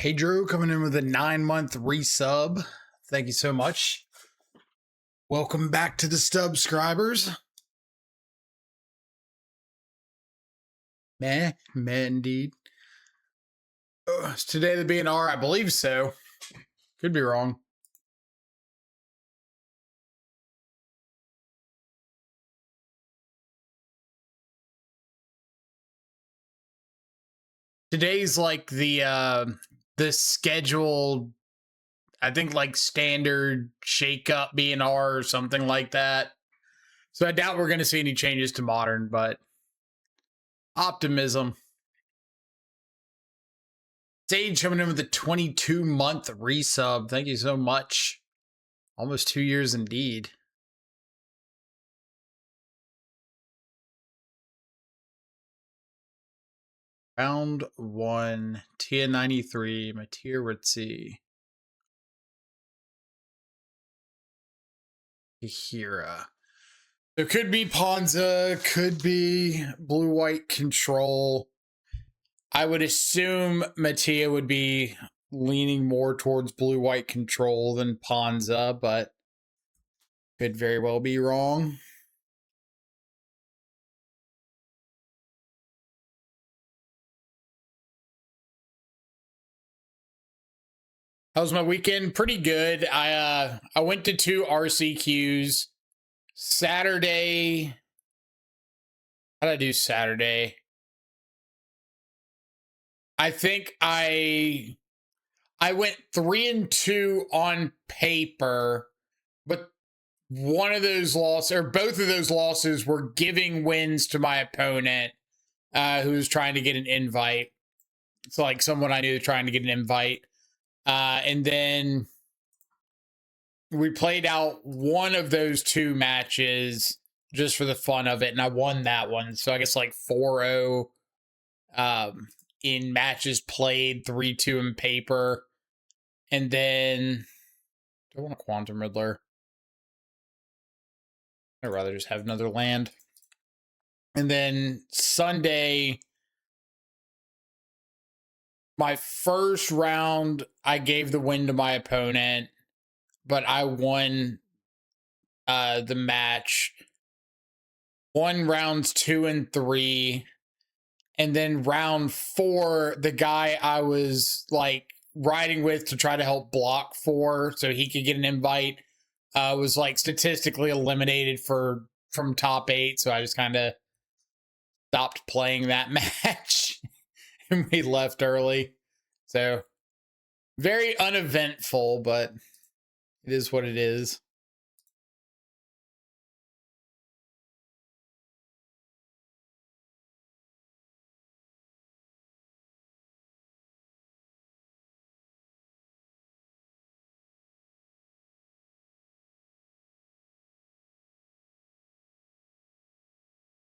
Pedro coming in with a 9-month resub. Thank you so much. Welcome back to the subscribers. Meh indeed. Is today the BNR? I believe so. Could be wrong. Today's like the scheduled, I think like standard shake-up BNR or something like that. So I doubt we're going to see any changes to modern, but optimism. Sage coming in with a 22-month resub. Thank you so much. Almost 2 years indeed. Round 1, tier 93, Matir Ritzi. Hira. There could be Ponza, could be blue-white control. I would assume Mattia would be leaning more towards blue-white control than Ponza, but could very well be wrong. How was my weekend? Pretty good. I went to 2 RCQs. Saturday. How did I do Saturday? I think I went 3-2 on paper, but one of those losses, or both of those losses, were giving wins to my opponent, who was trying to get an invite. It's like someone I knew trying to get an invite. And then we played out one of those 2 matches just for the fun of it, and I won that one. So I guess like 4-0 in matches played, 3-2 in paper. And then, do I want a Quantum Riddler? I'd rather just have another land. And then Sunday, my first round, I gave the win to my opponent, but I won the match. Won rounds 2 and 3. And then round 4, the guy I was like riding with to try to help block for so he could get an invite was like statistically eliminated from top 8. So I just kind of stopped playing that match and we left early. So very uneventful, but it is what it is.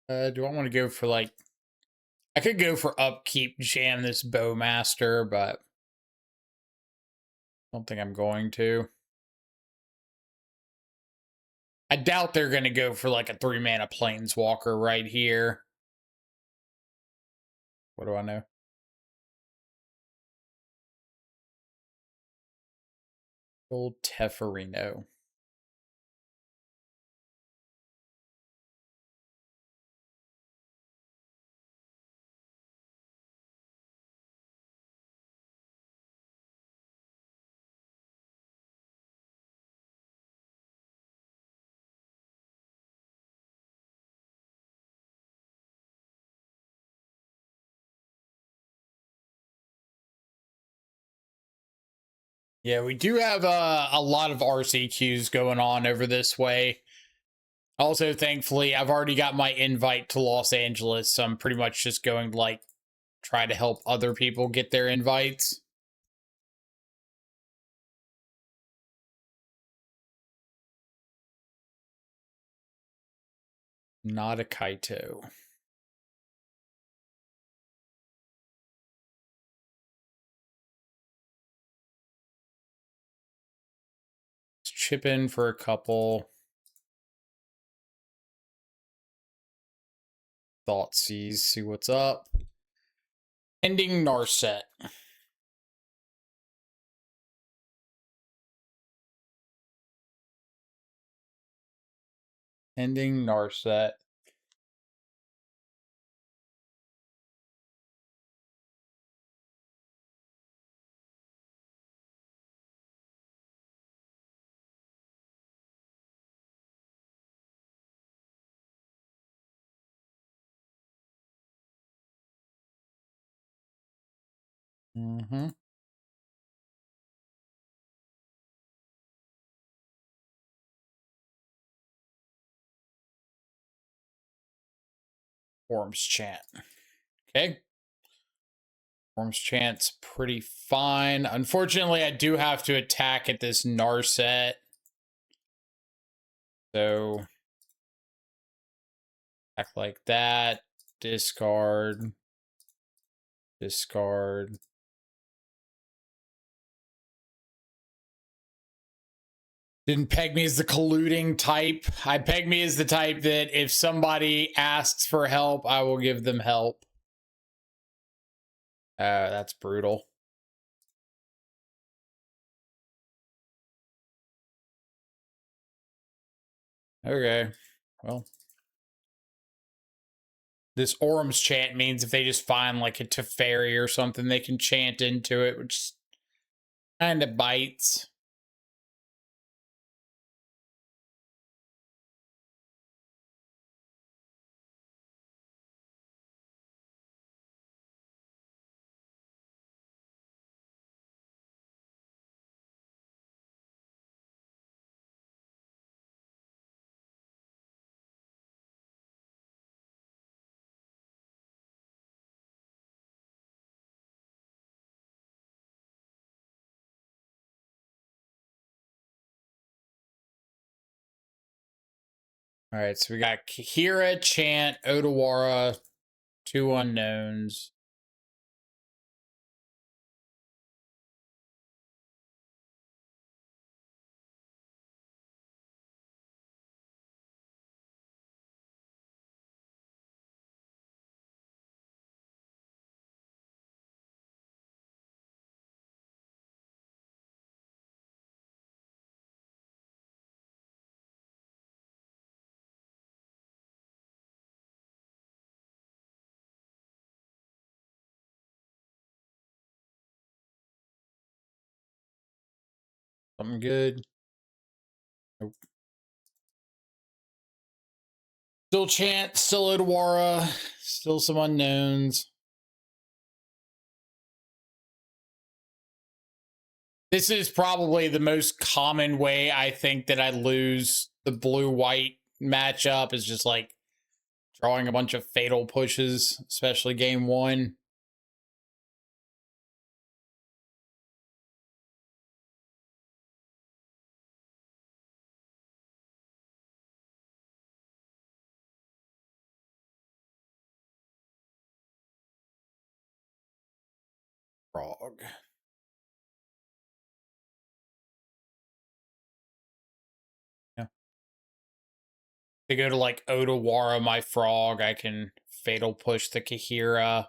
Do I want to go for like, I could go for upkeep, jam this Bowmaster, but I don't think I'm going to. I doubt they're going to go for like a 3-mana Planeswalker right here. What do I know? Old Teferino. Yeah, we do have a lot of RCQs going on over this way. Also, thankfully, I've already got my invite to Los Angeles, so I'm pretty much just going to like try to help other people get their invites. Not a Kaito. Let's chip in for a couple. Thoughtseize, see what's up. Ending Narset. Ending Narset. Mm-hmm. Worms Chant. Okay. Worms Chant's pretty fine. Unfortunately, I do have to attack at this Narset. So, act like that. Discard. Discard. Didn't peg me as the colluding type. I peg me as the type that if somebody asks for help, I will give them help. That's brutal. Okay. Well. This Orum's chant means if they just find like a Teferi or something, they can chant into it, which kind of bites. All right, so we got Kahira, Chant, Odawara, 2 unknowns. Something good. Nope. Still Chant, still Odawara, still some unknowns. This is probably the most common way I think that I lose the blue-white matchup is just like drawing a bunch of fatal pushes, especially game 1. Frog. Yeah. To go to like Odawara, my frog, I can fatal push the Kahira.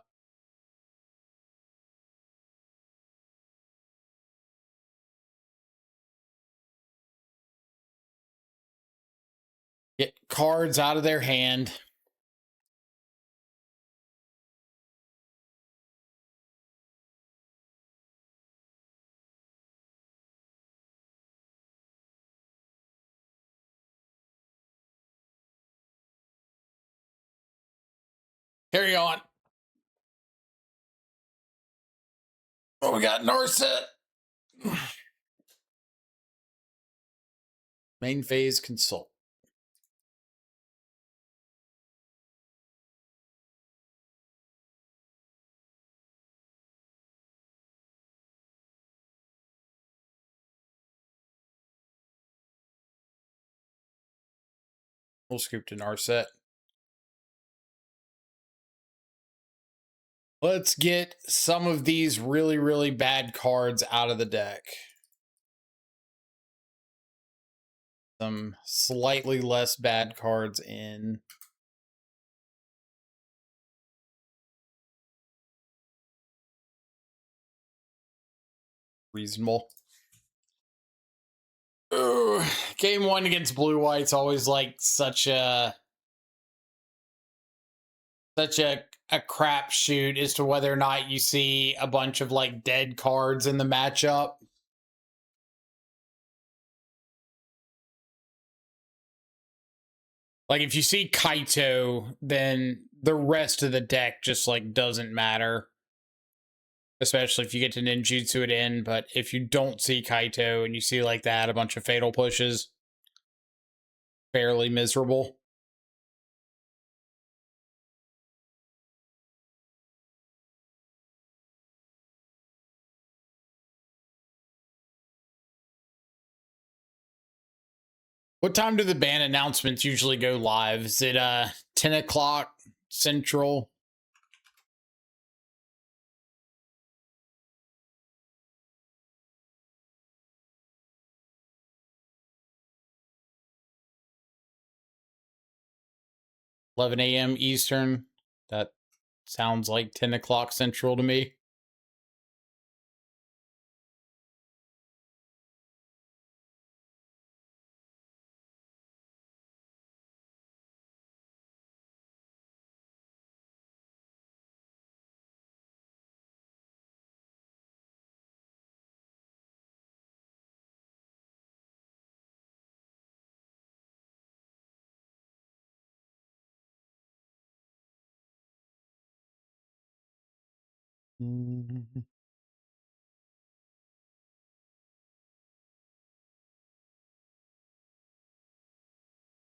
Get cards out of their hand. Carry on. Oh, we got Narset. Main phase consult. We'll scoop to Narset. Let's get some of these really, really bad cards out of the deck. Some slightly less bad cards in. Reasonable. Ooh, Game one against blue white's always like such a crapshoot as to whether or not you see a bunch of like dead cards in the matchup. Like if you see Kaito, then the rest of the deck just like doesn't matter. Especially if you get to ninjutsu it in, but if you don't see Kaito and you see like that, a bunch of fatal pushes, fairly miserable. What time do the ban announcements usually go live? Is it 10 o'clock Central? $11 a.m. Eastern. That sounds like 10 o'clock Central to me.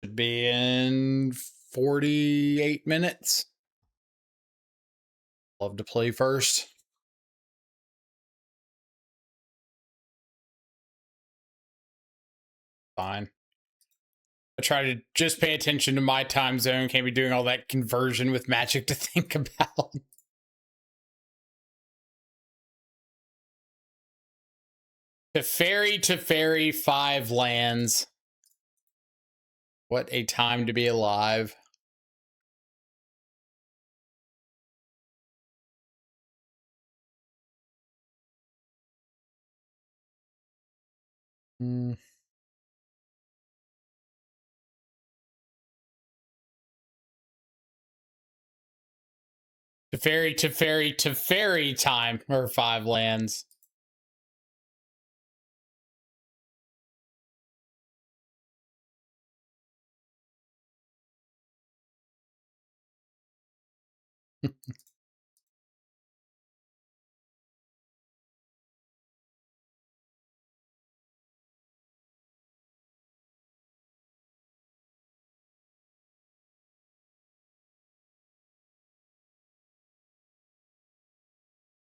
Should be in 48 minutes. Love to play first. Fine. I try to just pay attention to my time zone. Can't be doing all that conversion with Magic to think about. Teferi, 5 lands. What a time to be alive. Teferi time, or 5 lands.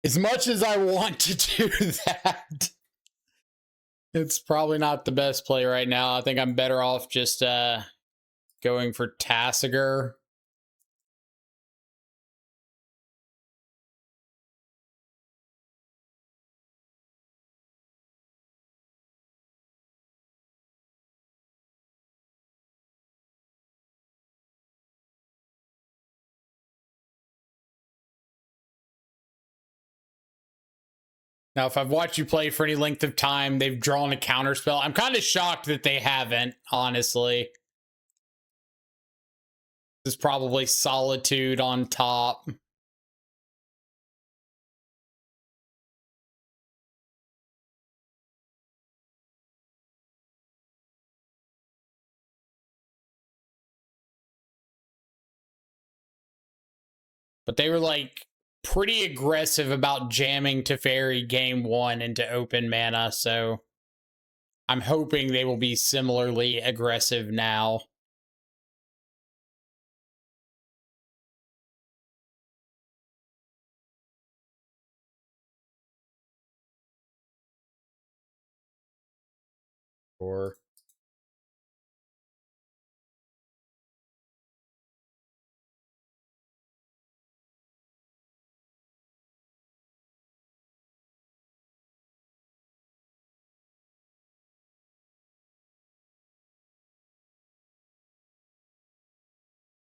As much as I want to do that, it's probably not the best play right now. I think I'm better off just going for Tasigur. Now, if I've watched you play for any length of time, they've drawn a counterspell. I'm kind of shocked that they haven't, honestly. This is probably Solitude on top. But they were like pretty aggressive about jamming Teferi game 1 into open mana, so I'm hoping they will be similarly aggressive now. Or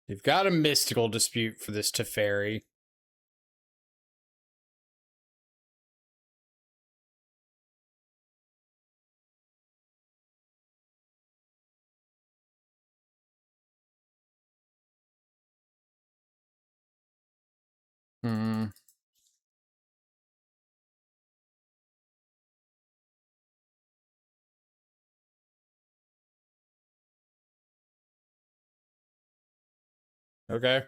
they've got a mystical dispute for this Teferi. Hmm. Okay. Am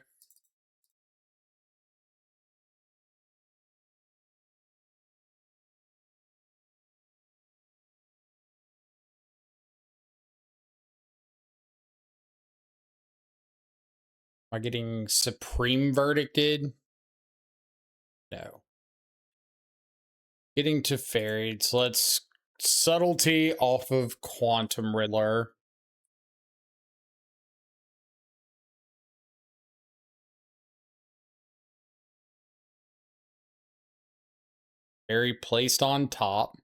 I getting Supreme Verdicted? No. Getting to Fairies. So let's Subtlety off of Quantum Riddler. Fairy placed on top.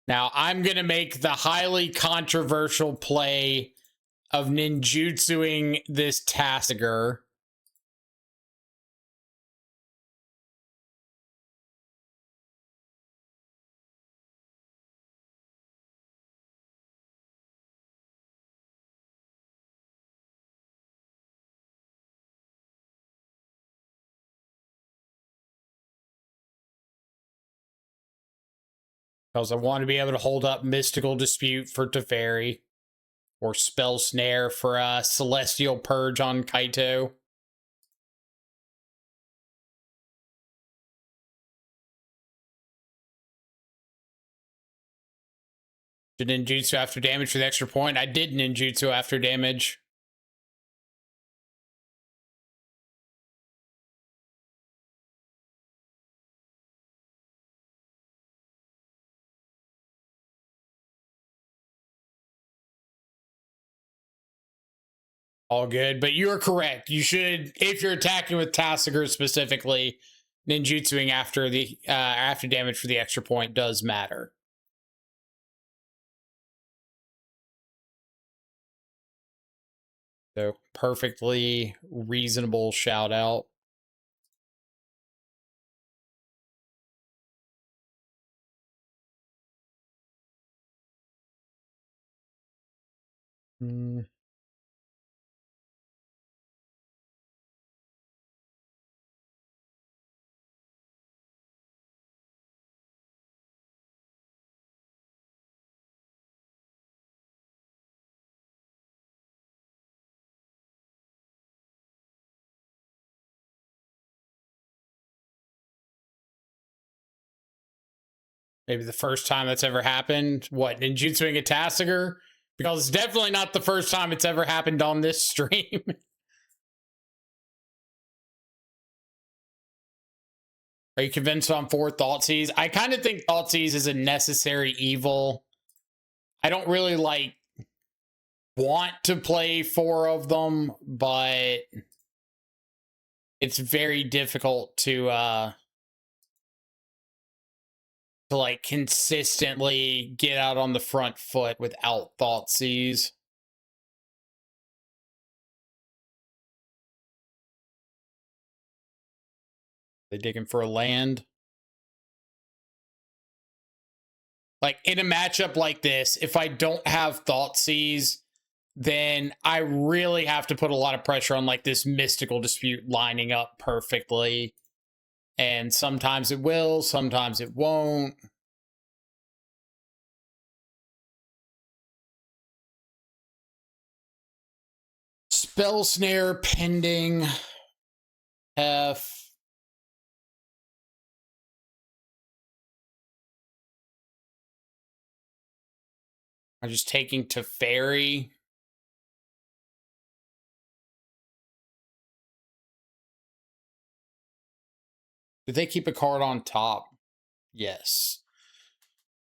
Now I'm going to make the highly controversial play of ninjutsuing this Tassiger. Because I want to be able to hold up Mystical Dispute for Teferi. Or Spell Snare for Celestial Purge on Kaito. Did ninjutsu after damage for the extra point? I did ninjutsu after damage. All good, but you're correct. You should, if you're attacking with Tassiger specifically, ninjutsuing after the after damage for the extra point does matter. So perfectly reasonable shout out. Mm. Maybe the first time that's ever happened. What, ninjutsuing a Tassiger? Because it's definitely not the first time it's ever happened on this stream. Are you convinced on 4 Thoughtseize? I kind of think Thoughtseize is a necessary evil. I don't really want to play 4 of them, but it's very difficult to consistently get out on the front foot without Thoughtseize. They digging for a land. Like in a matchup like this, if I don't have Thoughtseize, then I really have to put a lot of pressure on like this Mystical Dispute lining up perfectly. And sometimes it will, sometimes it won't. Spell Snare pending. F. I'm just taking Teferi. Did they keep a card on top? Yes.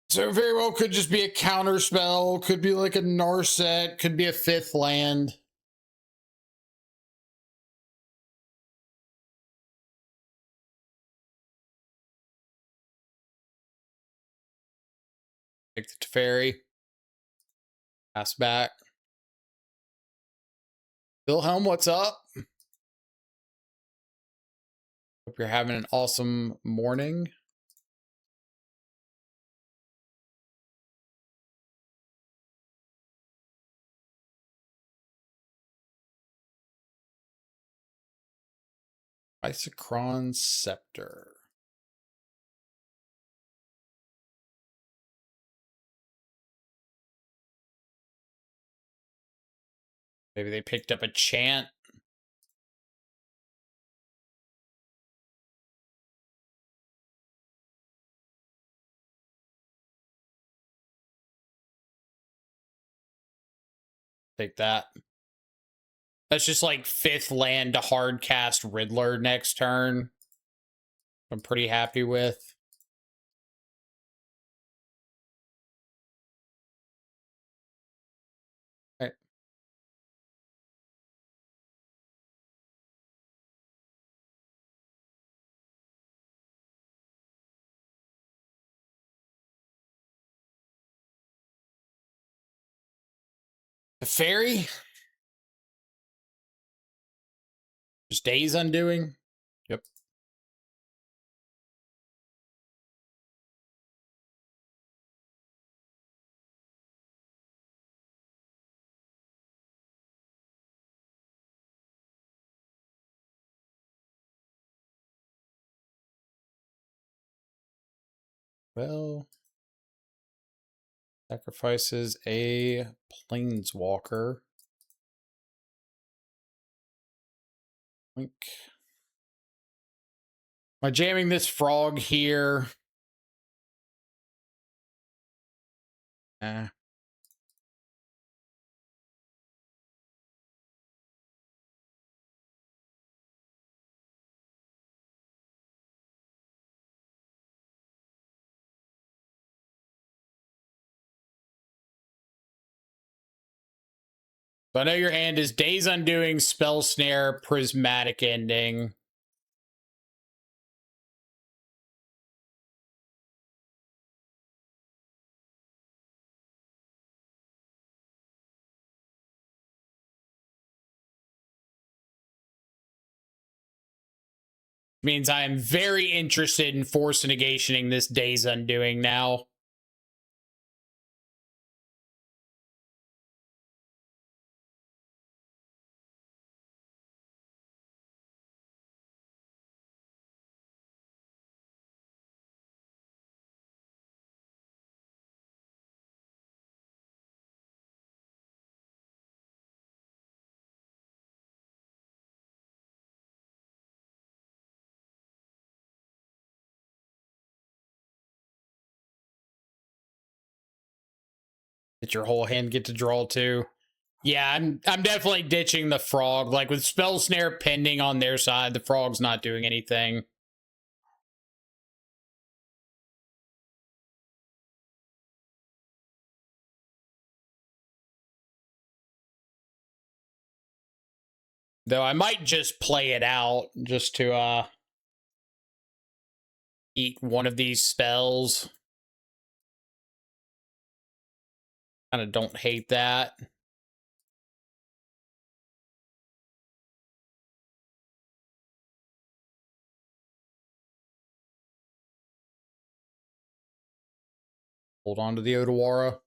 So very well could just be a counter spell, could be like a Narset, could be a 5th land. Take the Teferi. Pass back. Wilhelm, what's up? Hope you're having an awesome morning. Isochron Scepter. Maybe they picked up a chant. Take that. That's just like 5th land to hard cast Riddler next turn. I'm pretty happy with. All right. The fairy? Just Days Undoing? Yep. Well, sacrifices a Planeswalker. Am I jamming this frog here? So I know your hand is Days Undoing, Spell Snare, Prismatic Ending. Means I am very interested in force negationing this Days Undoing now. Did your whole hand get to draw too? Yeah, I'm definitely ditching the frog. Like with Spell Snare pending on their side, the frog's not doing anything. Though I might just play it out just to eat one of these spells. Kind of don't hate that. Hold on to the Otawara.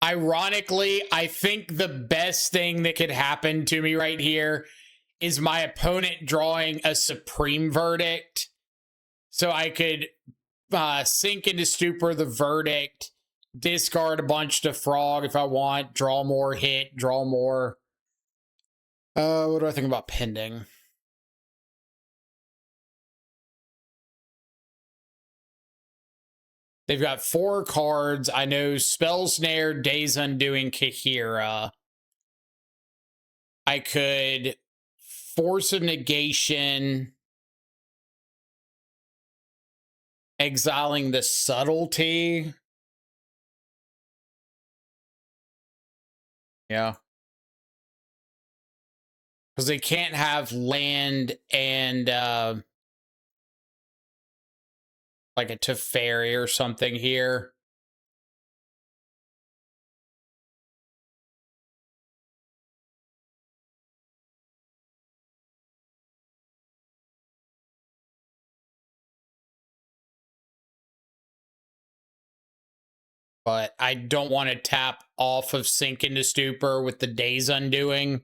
Ironically, I think the best thing that could happen to me right here is my opponent drawing a Supreme Verdict. So I could sink into Stupor the Verdict, discard a bunch to Frog if I want, draw more, hit, draw more. What do I think about pending? They've got 4 cards. I know Spell Snare, Days Undoing, Kahira. I could force a negation, exiling the Subtlety. Yeah. Because they can't have land and like a Teferi or something here. but I don't want to tap off of Sink into Stupor with the Days Undoing.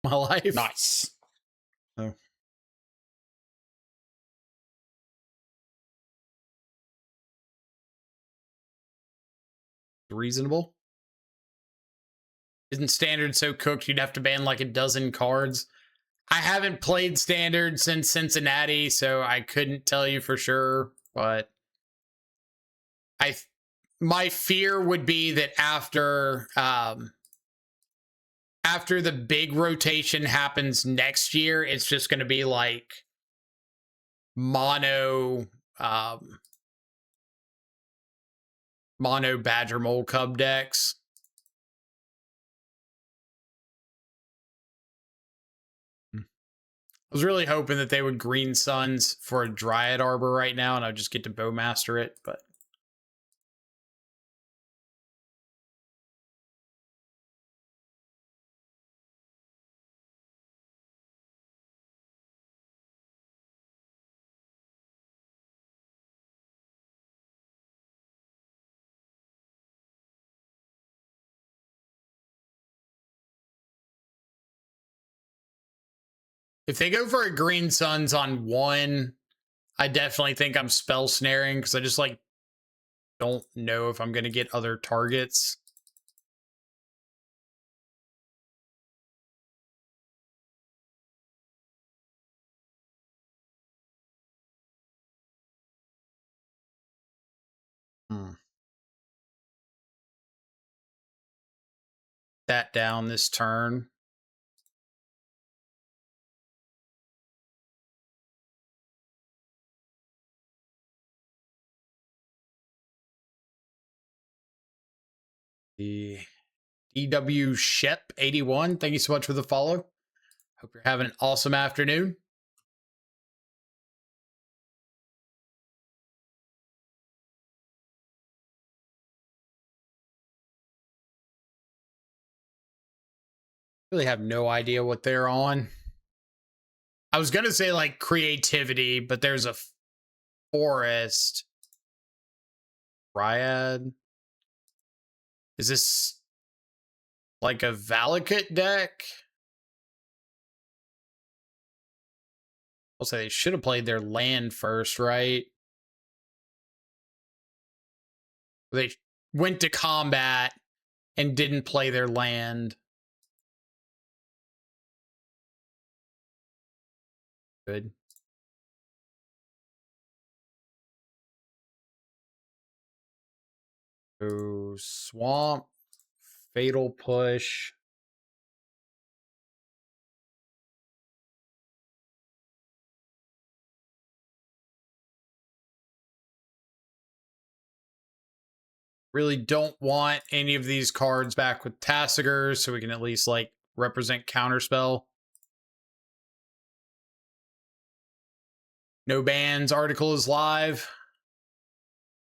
My life. Nice. Oh. Reasonable. Isn't Standard so cooked you'd have to ban like a dozen cards? I haven't played Standard since Cincinnati, so I couldn't tell you for sure, but my fear would be that after the big rotation happens next year, it's just going to be like mono Badger Mole Cub decks. I was really hoping that they would Green Suns for a Dryad Arbor right now, and I'd just get to Bowmaster it, but if they go for a Green Suns on one, I definitely think I'm spell snaring because I just like don't know if I'm going to get other targets. That down this turn. The UwU Shep 81. Thank you so much for the follow. Hope you're having an awesome afternoon. Really have no idea what they're on. I was going to say like creativity, but there's a forest. Dryad. Is this like a Valakut deck? I'll say they should have played their land first, right? They went to combat and didn't play their land. Good. So swamp, fatal push. Really don't want any of these cards back with Tassiger, so we can at least like represent Counterspell. No bans, article is live.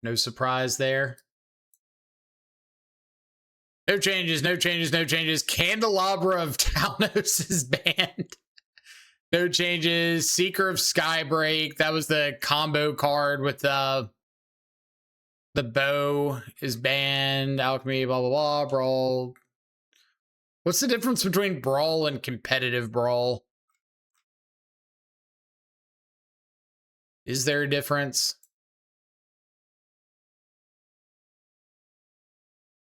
No surprise there. No changes, no changes, no changes. Candelabra of Talnos is banned. No changes. Seeker of Skybreak. That was the combo card with the bow is banned. Alchemy, blah, blah, blah. Brawl. What's the difference between Brawl and competitive Brawl? Is there a difference?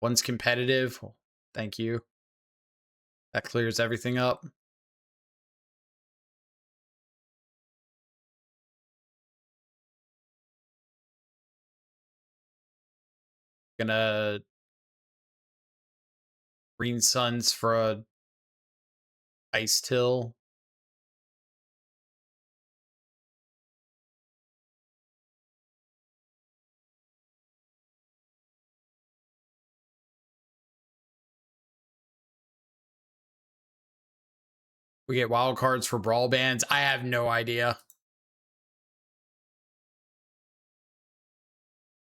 One's competitive. Thank you. That clears everything up. Gonna Green Suns for a Ice Till. We get wild cards for Brawl bans. I have no idea.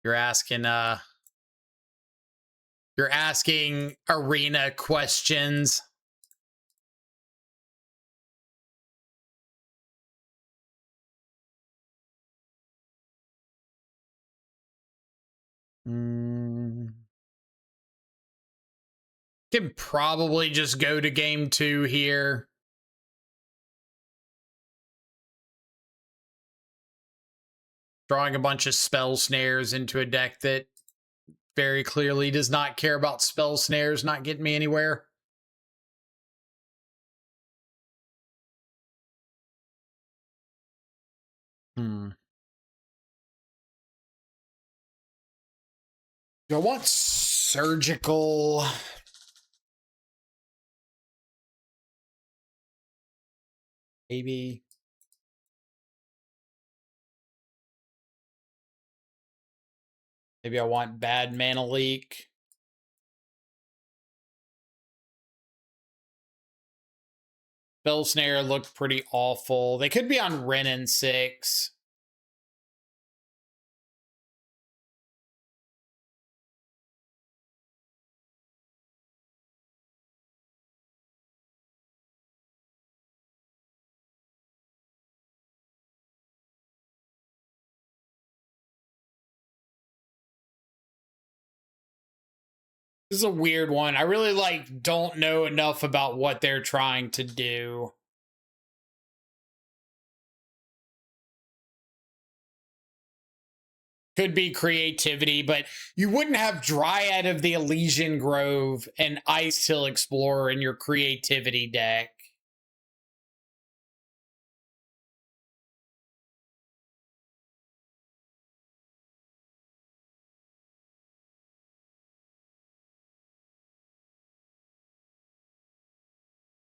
You're asking arena questions. Can probably just go to game 2 here. Drawing a bunch of spell snares into a deck that very clearly does not care about spell snares not getting me anywhere. Do I want surgical? Maybe. Maybe I want bad mana leak. Spell snare looked pretty awful. They could be on Ren and 6. This is a weird one. I really don't know enough about what they're trying to do. Could be creativity, but you wouldn't have Dryad of the Elysian Grove and Ice Hill Explorer in your creativity deck.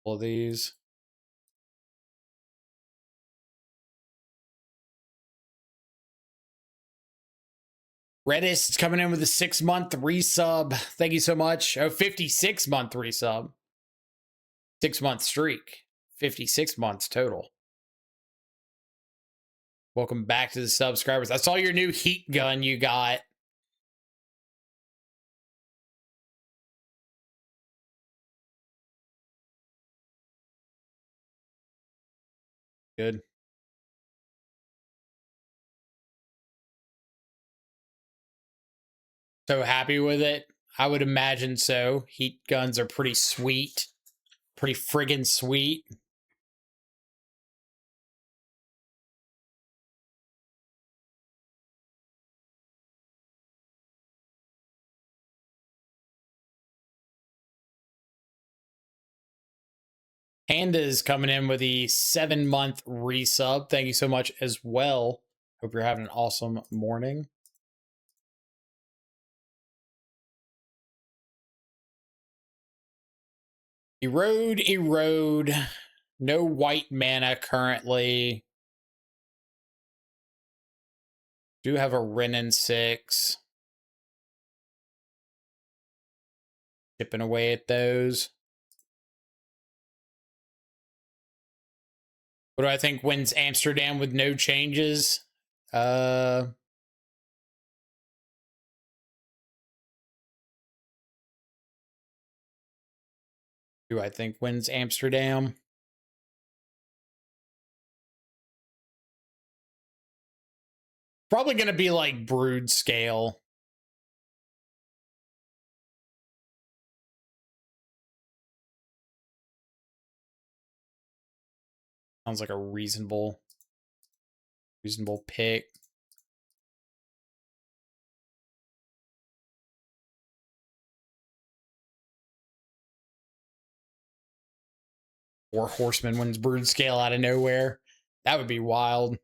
All of these. Redis is coming in with a 6-month resub. Thank you so much. Oh, 56-month resub. 6-month streak. 56 months total. Welcome back to the subscribers. I saw your new heat gun you got. Good. So happy with it? I would imagine so. Heat guns are pretty sweet. Pretty friggin' sweet. Panda is coming in with the 7-month resub. Thank you so much as well. Hope you're having an awesome morning. Erode. No white mana currently. Do have a Renin 6. Chipping away at those. What do I think wins Amsterdam with no changes? Do I think wins Amsterdam? Probably going to be like Brood Scale. Sounds like a reasonable pick. Or Horseman wins Brood Scale out of nowhere. That would be wild.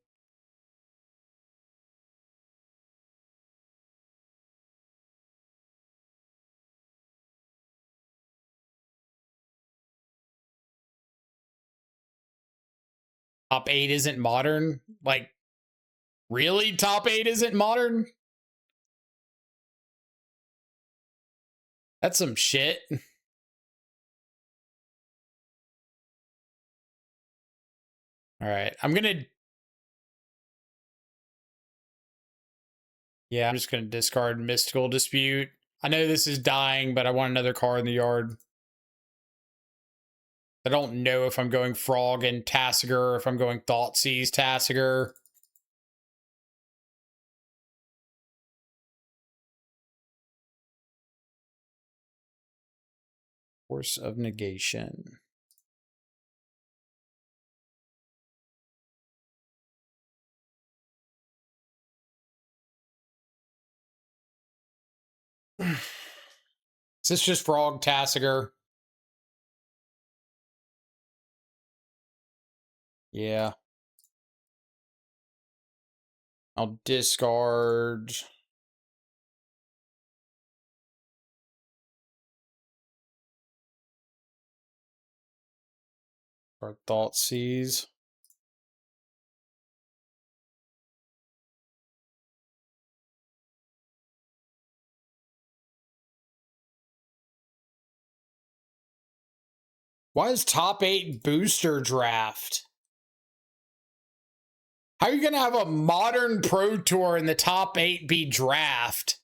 Top 8 isn't modern? Like, really? Top 8 isn't modern? That's some shit. All right, I'm just going to discard Mystical Dispute. I know this is dying, but I want another card in the yard. I don't know if I'm going Frog and Tasigur or if I'm going Thoughtseize Tasigur. Force of negation. Is this just Frog Tassiger? Yeah. I'll discard. Our Thoughtseize. Why is top 8 booster draft? How are you going to have a modern Pro Tour in the top 8 be draft?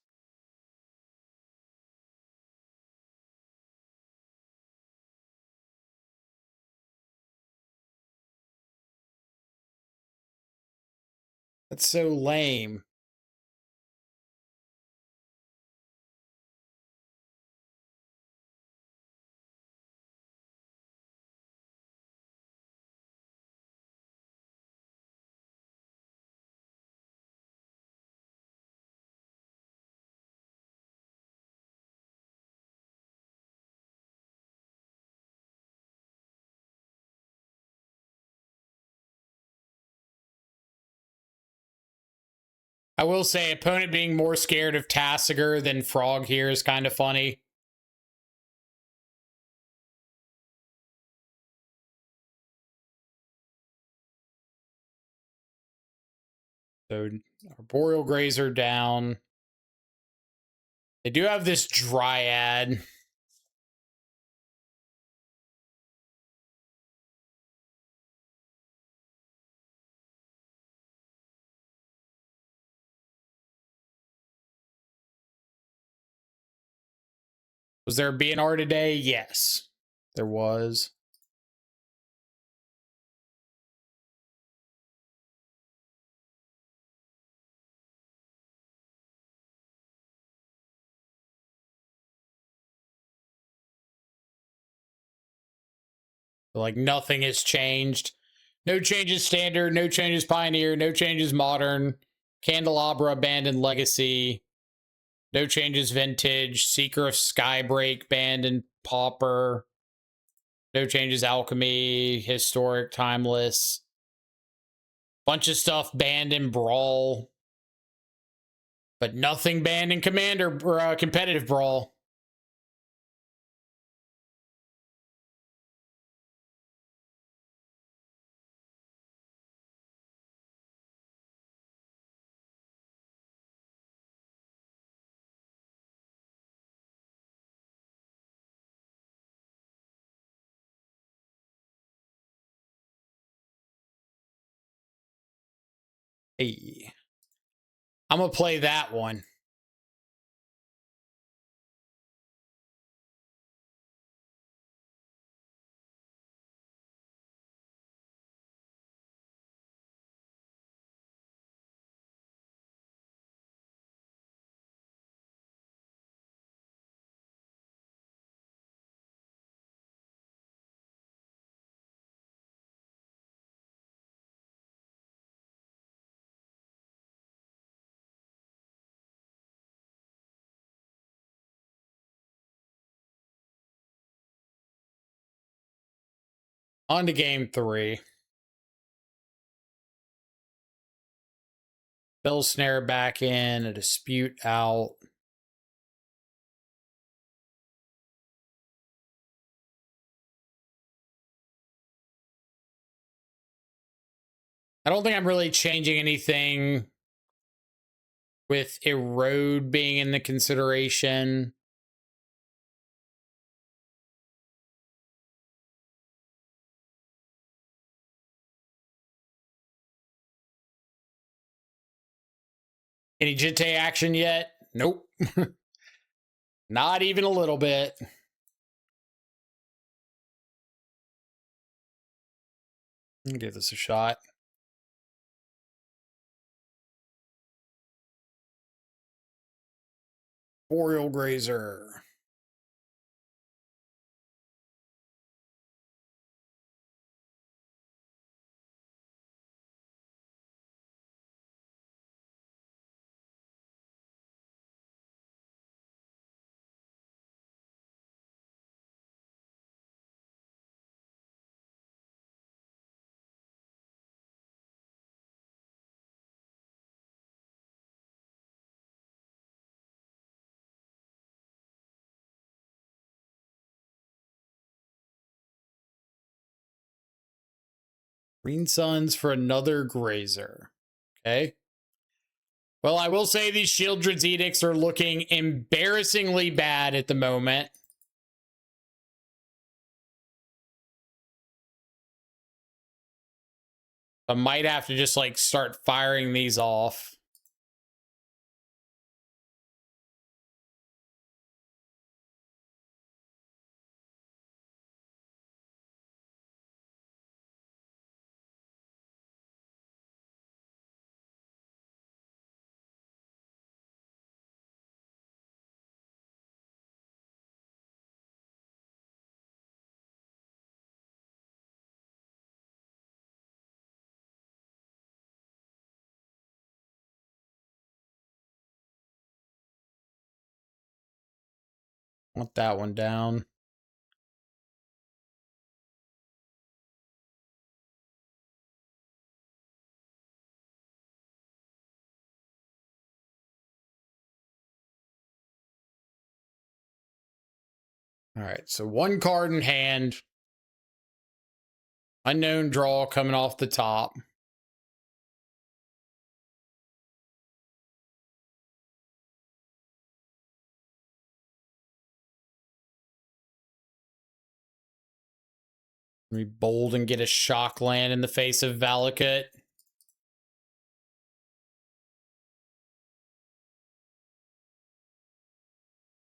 That's so lame. I will say, opponent being more scared of Tassiger than Frog here is kind of funny. So, Arboreal Grazer down. They do have this Dryad. Was there a BNR today? Yes, there was. Like, nothing has changed. No changes standard, no changes pioneer, no changes modern, Candelabra, abandoned legacy, no changes vintage, Seeker of Skybreak, abandoned pauper, no changes alchemy, historic, timeless, bunch of stuff banned in brawl, but nothing banned in commander or competitive brawl. Hey, I'm gonna play that one. On to game 3. Bell Snare back in, a Dispute out. I don't think I'm really changing anything with Erode being in the consideration. Any Jitte action yet? Nope. Not even a little bit. Give this a shot. Boreal Grazer. Green Suns for another Grazer. Okay. Well, I will say these Shieldred's Edicts are looking embarrassingly bad at the moment. I might have to just, like, start firing these off. Want that one down. All right, so one card in hand. Unknown draw coming off the top. We bold and get a shock land in the face of Valakut.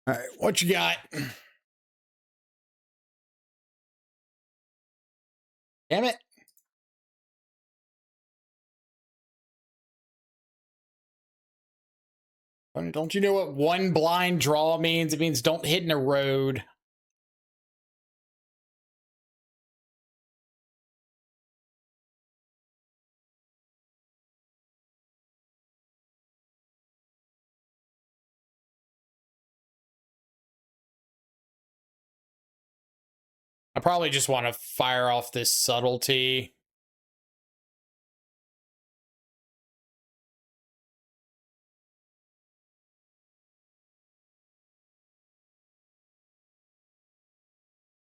All right, what you got? Damn it. Don't you know what one blind draw means? It means don't hit in a road. I probably just want to fire off this subtlety.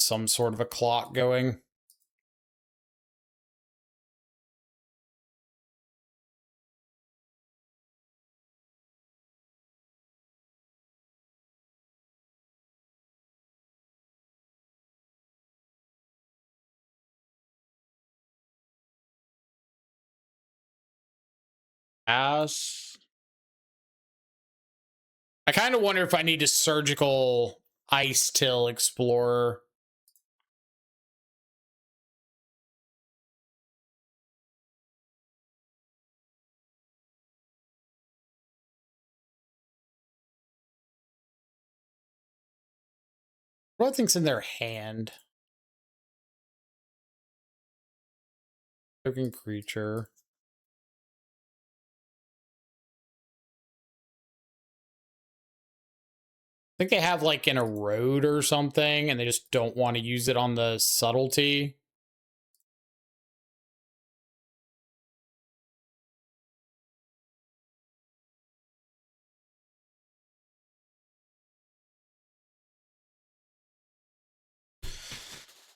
Some sort of a clock going. Pass. I kind of wonder if I need to surgical Ice Till Explorer. What do I think's in their hand? Token creature. I think they have like an erode or something, and they just don't want to use it on the subtlety.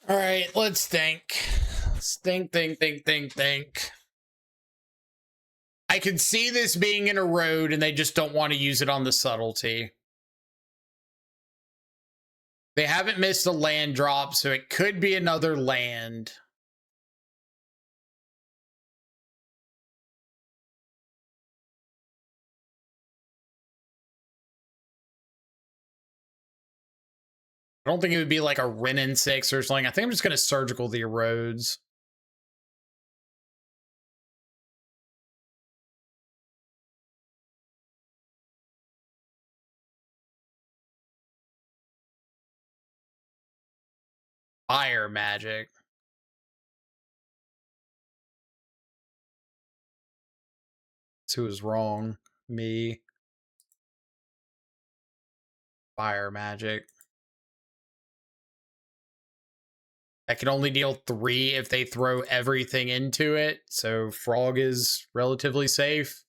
All right, let's think. Let's think. I can see this being an erode, and they just don't want to use it on the subtlety. They haven't missed a land drop, so it could be another land. I don't think it would be like a Renin 6 or something. I think I'm just going to surgical the erodes. Fire magic. That's who was wrong. Me. Fire magic. I can only deal 3 if they throw everything into it, so Frog is relatively safe.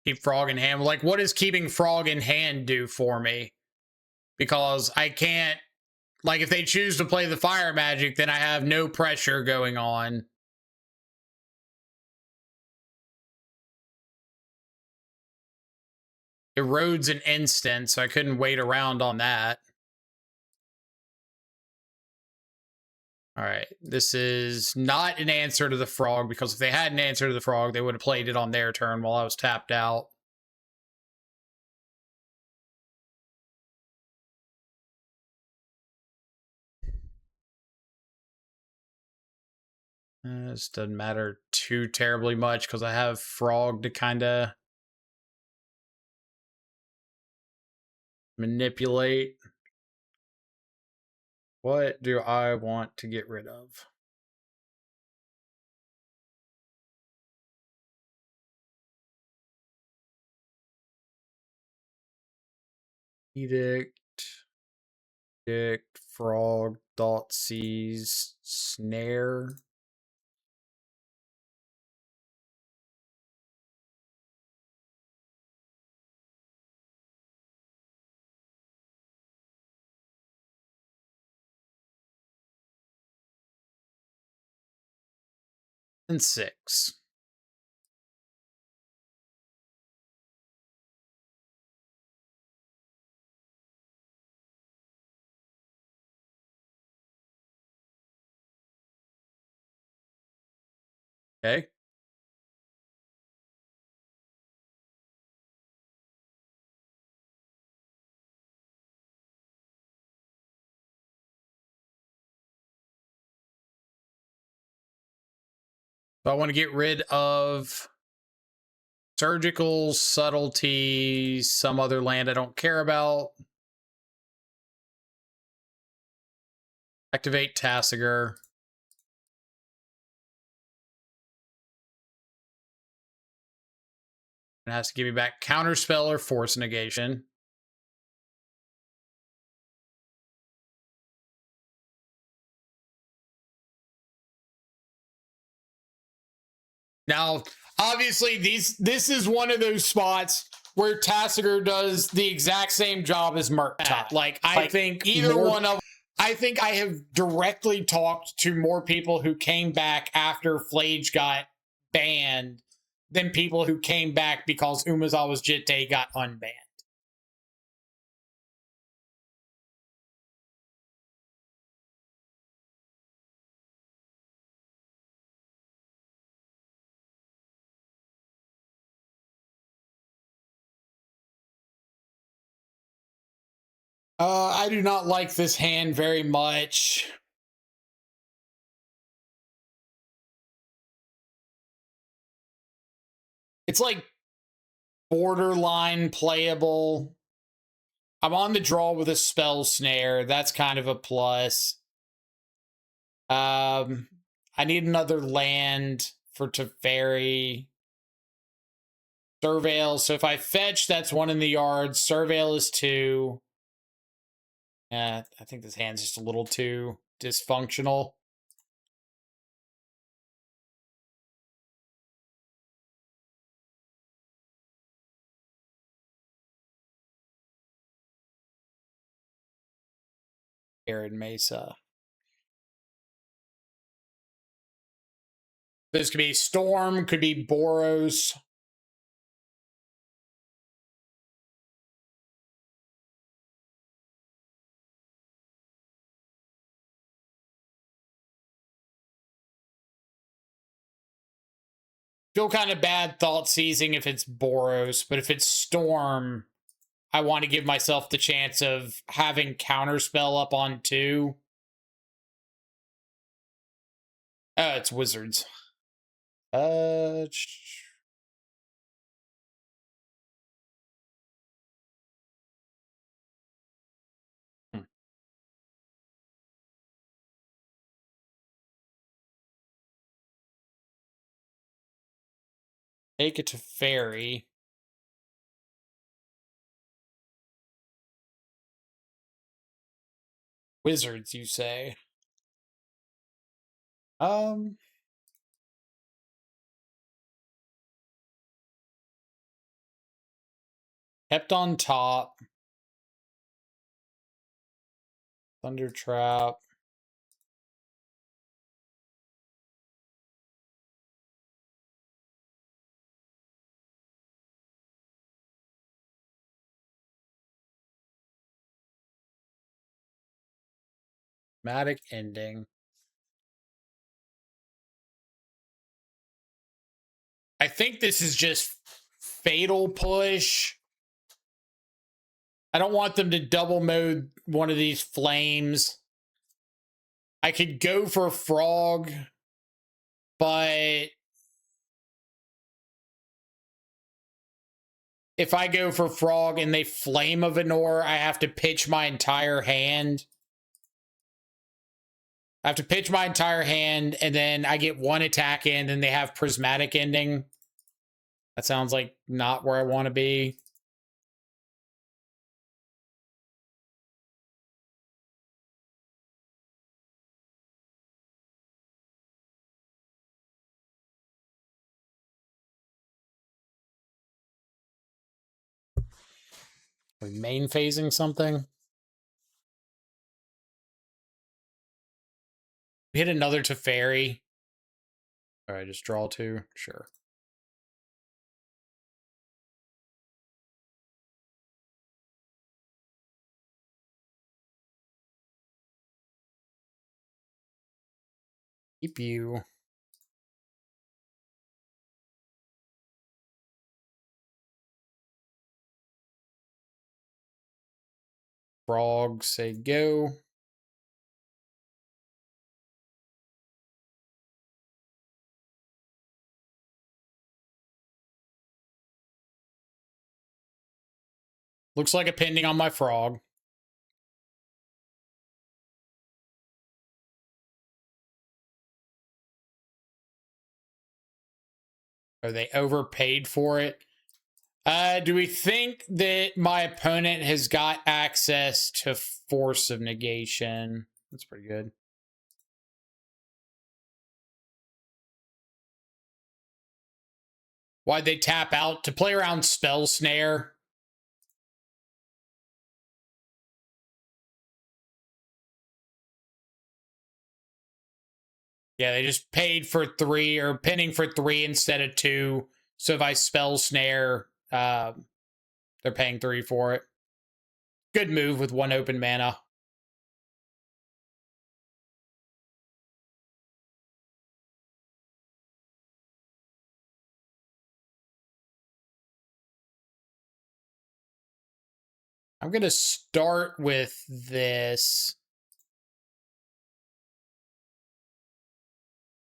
Keep Frog in hand. Like, what does keeping Frog in hand do for me? Because I can't, like, if they choose to play the fire magic, then I have no pressure going on. Erodes an instant, so I couldn't wait around on that. All right, this is not an answer to the frog, because if they had an answer to the frog, they would have played it on their turn while I was tapped out. This doesn't matter too terribly much because I have frog to kind of manipulate. What do I want to get rid of? Edict, frog, thought seize, snare. And 6. Okay. So I want to get rid of surgical, subtlety, some other land I don't care about. Activate Tasigur. It has to give me back Counterspell or Force Negation. Now, obviously, this is one of those spots where Tasigur does the exact same job as Murktide. Like, I think either one of... I think I have directly talked to more people who came back after Flage got banned than people who came back because Umezawa's Jitte got unbanned. I do not like this hand very much. It's like borderline playable. I'm on the draw with a spell snare. That's kind of a plus. I need another land for Teferi. Surveil. So if I fetch, that's 1 in the yard. Surveil is 2. I think this hand's just a little too dysfunctional. Arid Mesa. This could be Storm, could be Boros. Feel kind of bad thought seizing if it's Boros, but if it's Storm, I want to give myself the chance of having Counterspell up on 2. It's Wizards. Take it to Fairy. Wizards, you say? Kept on top. Thunder Trap. Dramatic ending. I think this is just fatal push. I don't want them to double mode one of these flames. I could go for frog, but if I go for frog and they flame a Venor, I have to pitch my entire hand. I have to pitch my entire hand, and then I get one attack in, and they have prismatic ending. That sounds like not where I want to be. Are we main phasing something? We hit another Teferi. All right, just draw two. Sure. Keep you. Frog, say go. Looks like a pending on my frog. Are they overpaid for it? Do we think that my opponent has got access to Force of Negation? That's pretty good. Why'd they tap out? To play around Spell Snare. Yeah, they just paid for 3 or pinning for 3 instead of 2. So if I Spell Snare, they're paying 3 for it. Good move with 1 open mana. I'm going to start with this.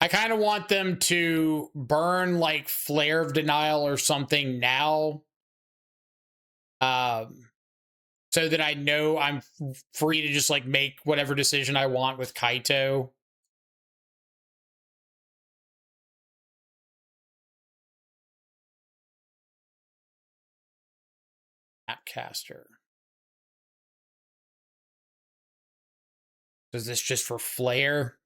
I kind of want them to burn like Flare of Denial or something now. So that I know I'm free to just like make whatever decision I want with Kaito. Appcaster. Is this just for Flare?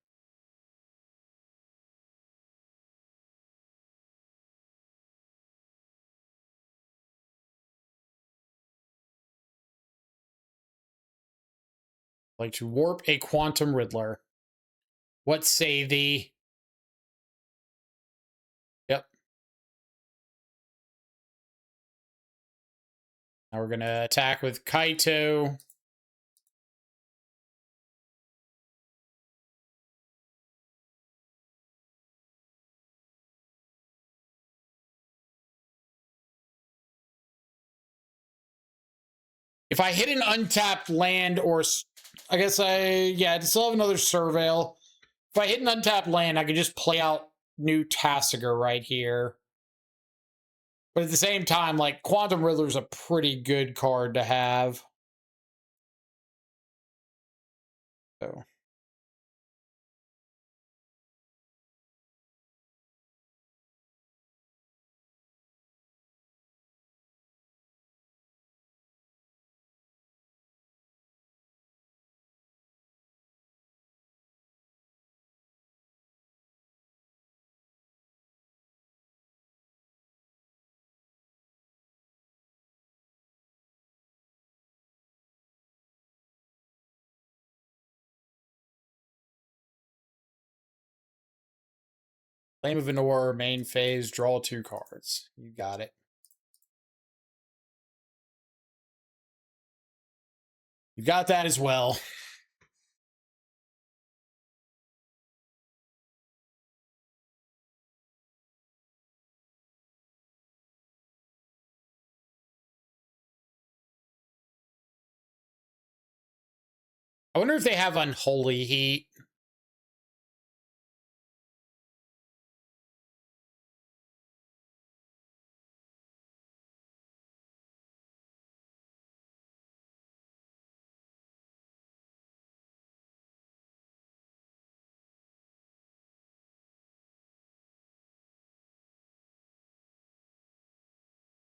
Like to warp a Quantum Riddler. What say thee? Yep. Now we're going to attack with Kaito. If I hit an untapped land or... I guess I still have another Surveil. If I hit an untapped land, I could just play out new Tasigur right here. But at the same time, like, Quantum Riddler's a pretty good card to have. So... Flame of Anor, main phase, draw 2 cards. You got it. You got that as well. I wonder if they have Unholy Heat.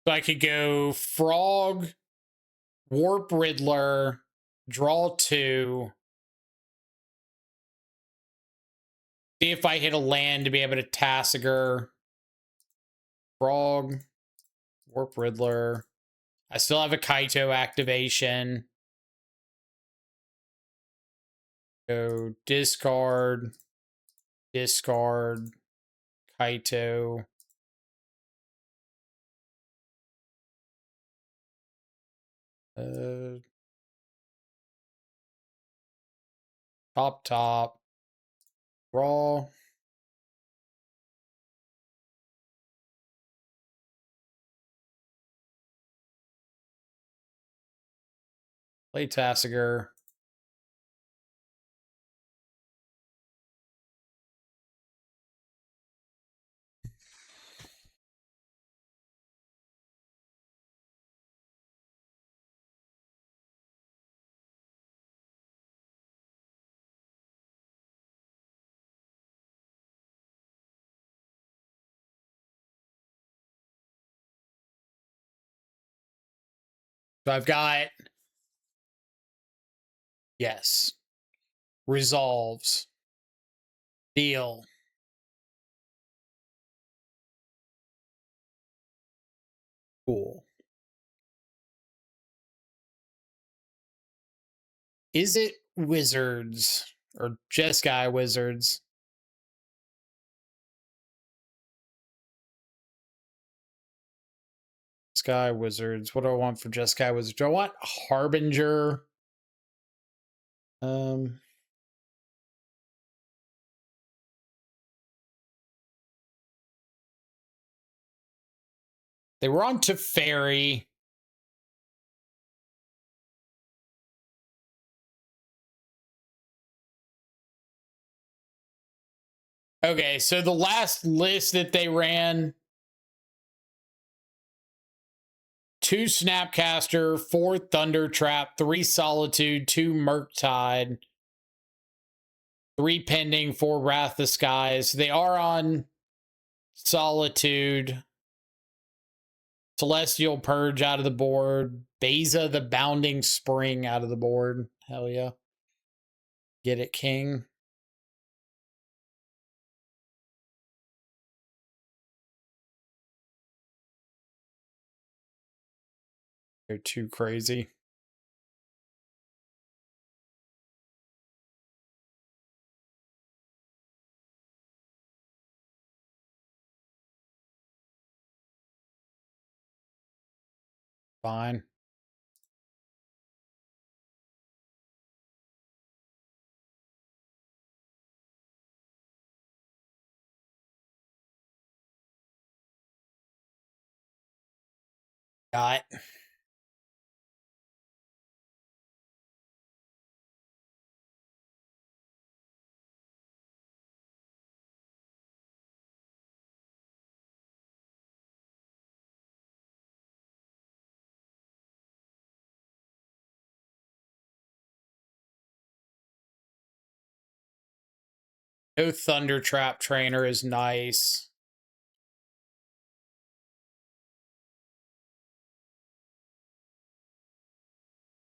So I could go Frog, Warp Riddler, draw 2. See if I hit a land to be able to Tasigur. Frog, Warp Riddler. I still have a Kaito activation. Go discard, discard, Kaito. Top. Draw. Play Tasigur. So I've got, yes, resolves, deal. Cool. Izzet Wizards or Jeskai Wizards? Sky Wizards. What do I want for Jeskai Wizards? Do I want Harbinger? They were on Teferi. Okay, so the last list that they ran, 2 Snapcaster, 4 Thunder Trap, 3 Solitude, 2 Murktide, 3 Pending, 4 Wrath the Skies. They are on Solitude. Celestial Purge out of the board. Beza the Bounding Spring out of the board. Hell yeah. Get it, King. They're too crazy. Fine. Got it. No Thunder Trap Trainer is nice.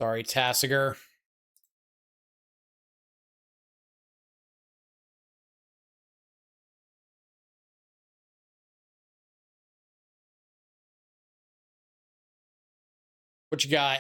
Sorry, Tasigur. What you got?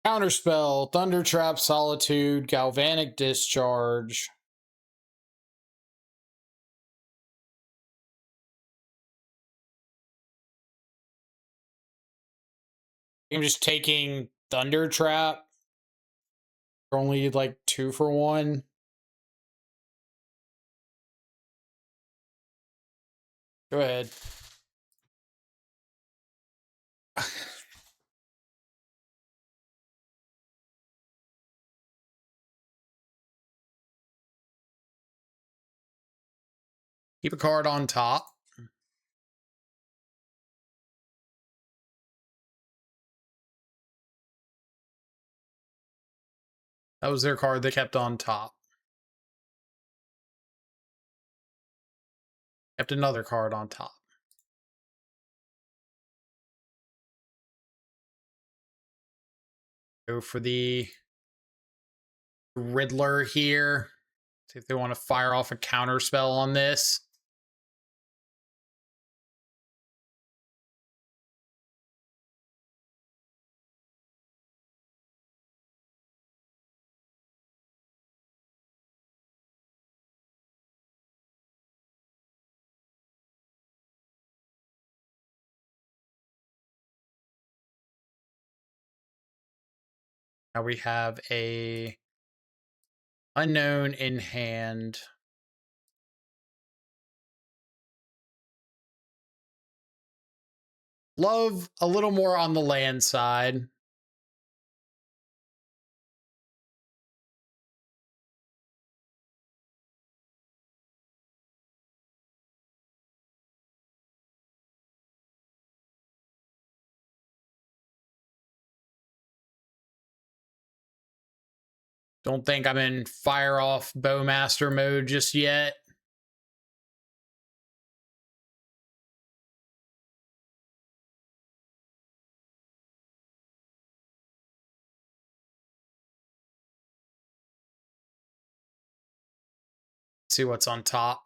Counterspell, Thunder Trap, Solitude, Galvanic Discharge. I'm just taking Thunder Trap. Only like 2 for 1. Go ahead. Keep a card on top. That was their card they kept on top. Kept another card on top. Go for the Riddler here. See if they want to fire off a counter spell on this. Now we have a unknown in hand. Love a little more on the land side. Don't think I'm in fire off Bowmaster mode just yet. See what's on top.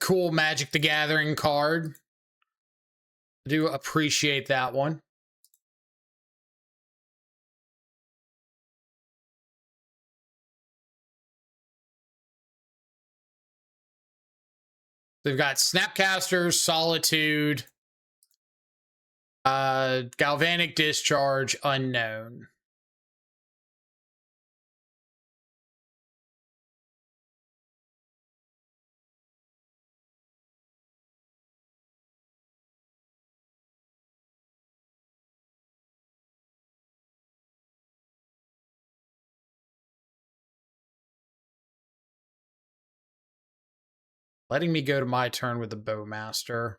Cool Magic the Gathering card. I do appreciate that one. They've got Snapcaster, Solitude, Galvanic Discharge, Unknown. Letting me go to my turn with the Bowmaster.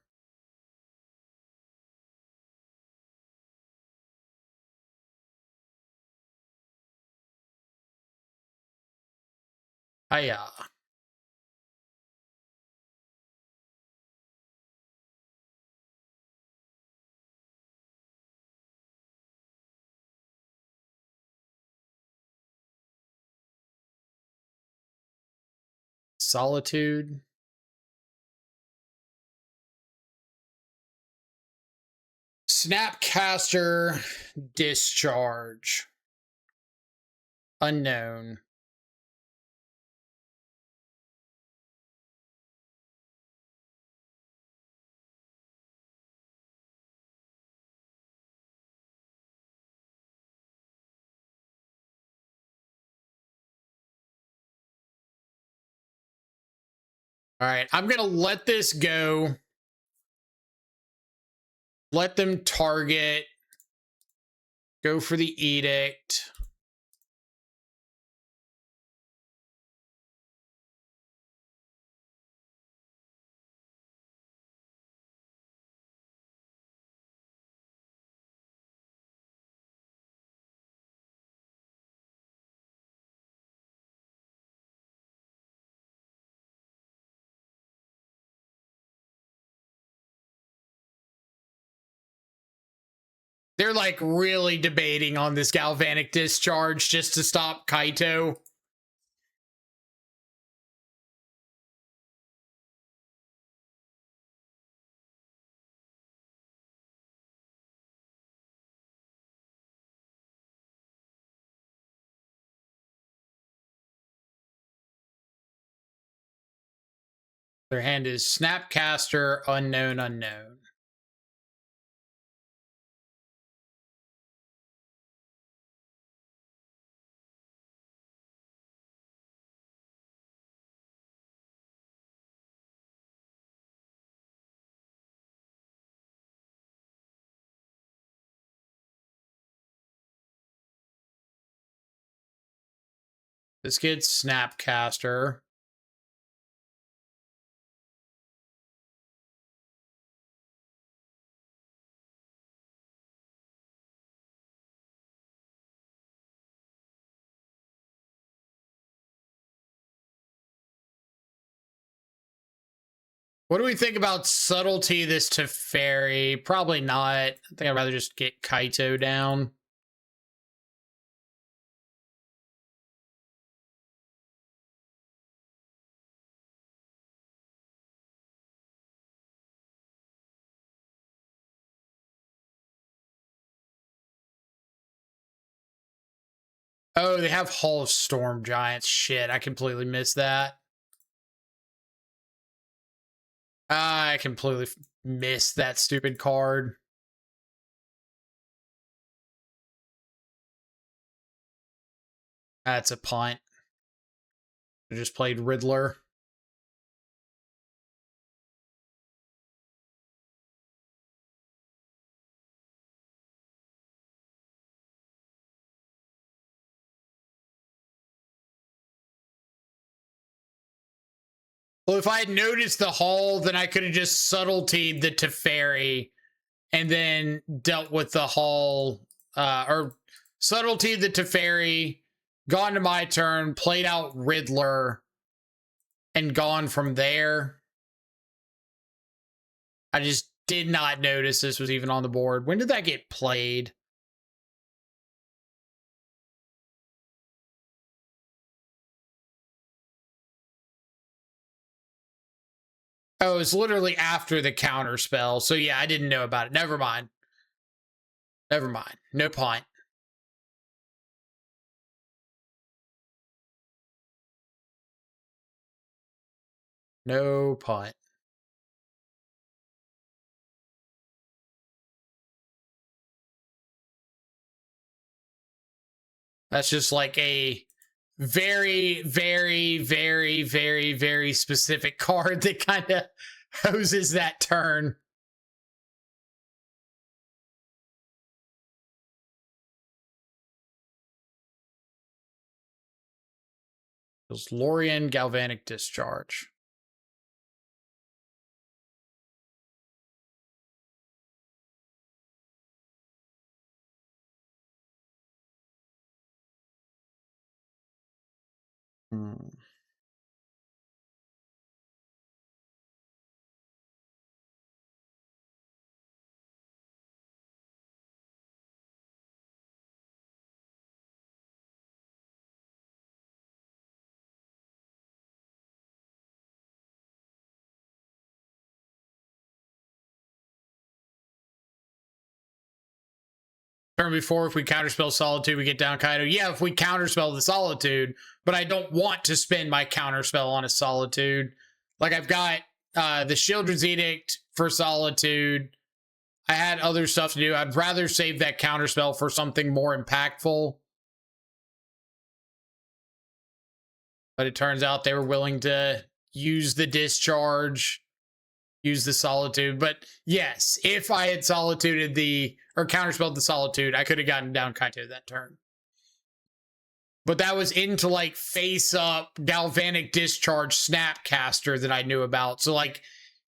Hiya. Solitude. Snapcaster, Discharge. Unknown. All right, I'm going to let this go. Let them target. Go for the Edict. They're like really debating on this Galvanic Discharge just to stop Kaito. Their hand is Snapcaster, unknown, unknown. This gets Snapcaster. What do we think about Subtlety this Teferi? Probably not. I think I'd rather just get Kaito down. Oh, they have Hall of Storm Giants. Shit, I completely missed that. I completely missed that stupid card. That's a punt. I just played Riddler. Well, if I had noticed the Hall, then I could have just subtletied the Teferi and then dealt with the Hall, or subtletied the Teferi, gone to my turn, played out Riddler, and gone from there. I just did not notice this was even on the board. When did that get played? Oh, it was literally after the counter spell. So yeah, I didn't know about it. Never mind. Never mind. No punt. No punt. That's just like a very, very, very, very, very specific card that kind of hoses that turn. It was Lorien Galvanic Discharge. Turn before, if we counterspell Solitude, we get down Kaido. Yeah, if we counterspell the Solitude, but I don't want to spend my counterspell on a Solitude. Like, I've got the Shieldred's Edict for Solitude. I had other stuff to do. I'd rather save that counterspell for something more impactful. But it turns out they were willing to use the discharge, use the Solitude. But yes, if I had Solituded or counterspelled the Solitude, I could have gotten down Kaito that turn. But that was into like face up Galvanic Discharge Snapcaster that I knew about. So like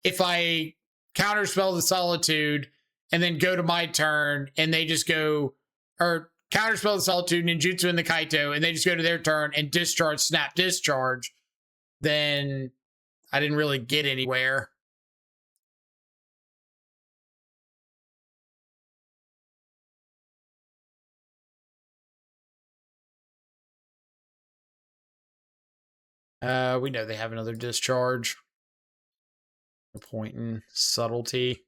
if I counterspell the Solitude and then go to my turn and they just go, or counterspell the Solitude, ninjutsu in the Kaito, and they just go to their turn and discharge Snap Discharge, then I didn't really get anywhere. We know they have another discharge. No point in subtlety.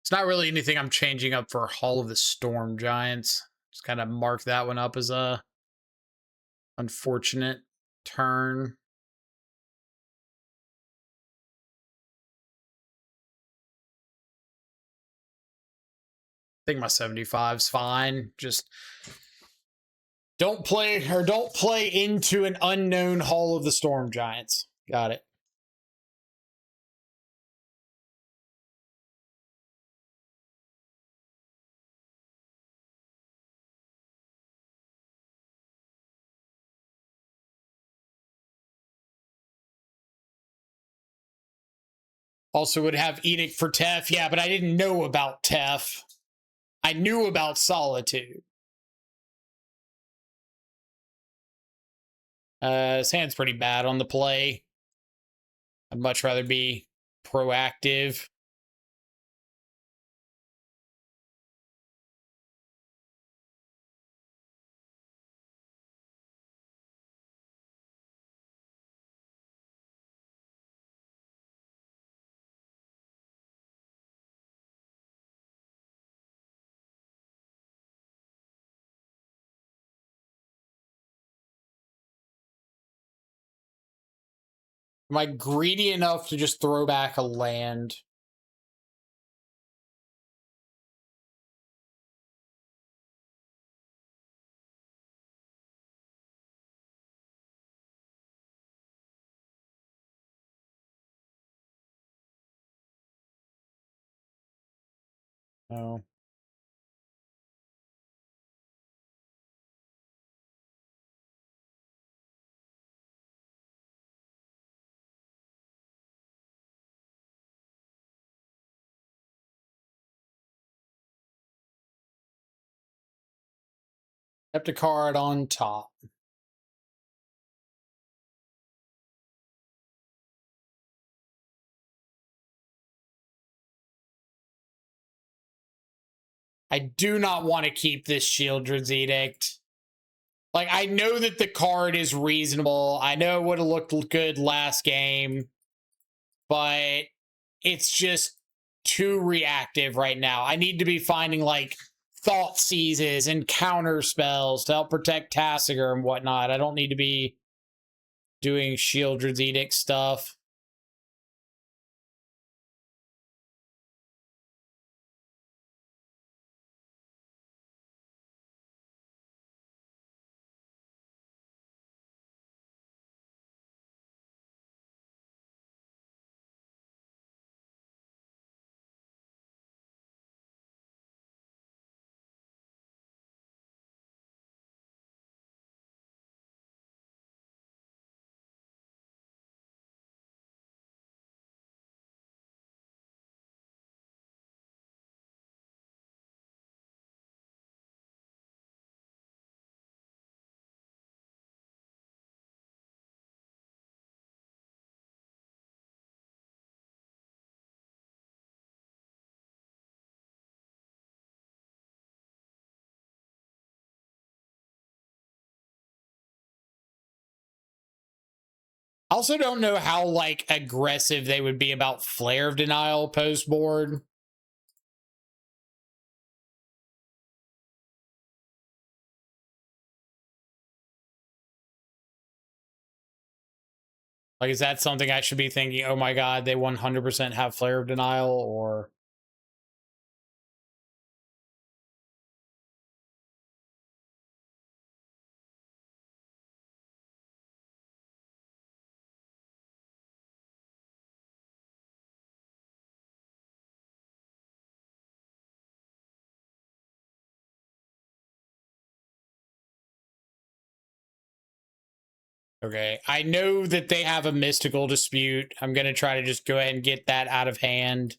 It's not really anything I'm changing up for Hall of the Storm Giants. Just kind of mark that one up as a Unfortunate turn. I think my 75's fine. Just don't play into an unknown Hall of the Storm Giants. Got it. Also would have Edict for Tef. Yeah, but I didn't know about Tef. I knew about Solitude. His hand's pretty bad on the play. I'd much rather be proactive. Am I greedy enough to just throw back a land? No. Kept a card on top. I do not want to keep this Shieldred's Edict. Like, I know that the card is reasonable. I know it would have looked good last game, but it's just too reactive right now. I need to be finding, like, Thought Seizes and counter spells to help protect Tassiger and whatnot. I don't need to be doing Shieldred's Edict stuff. I also don't know how, like, aggressive they would be about Flare of Denial post-board. Like, is that something I should be thinking, oh my god, they 100% have Flare of Denial, or... Okay, I know that they have a Mystical Dispute. I'm going to try to just go ahead and get that out of hand.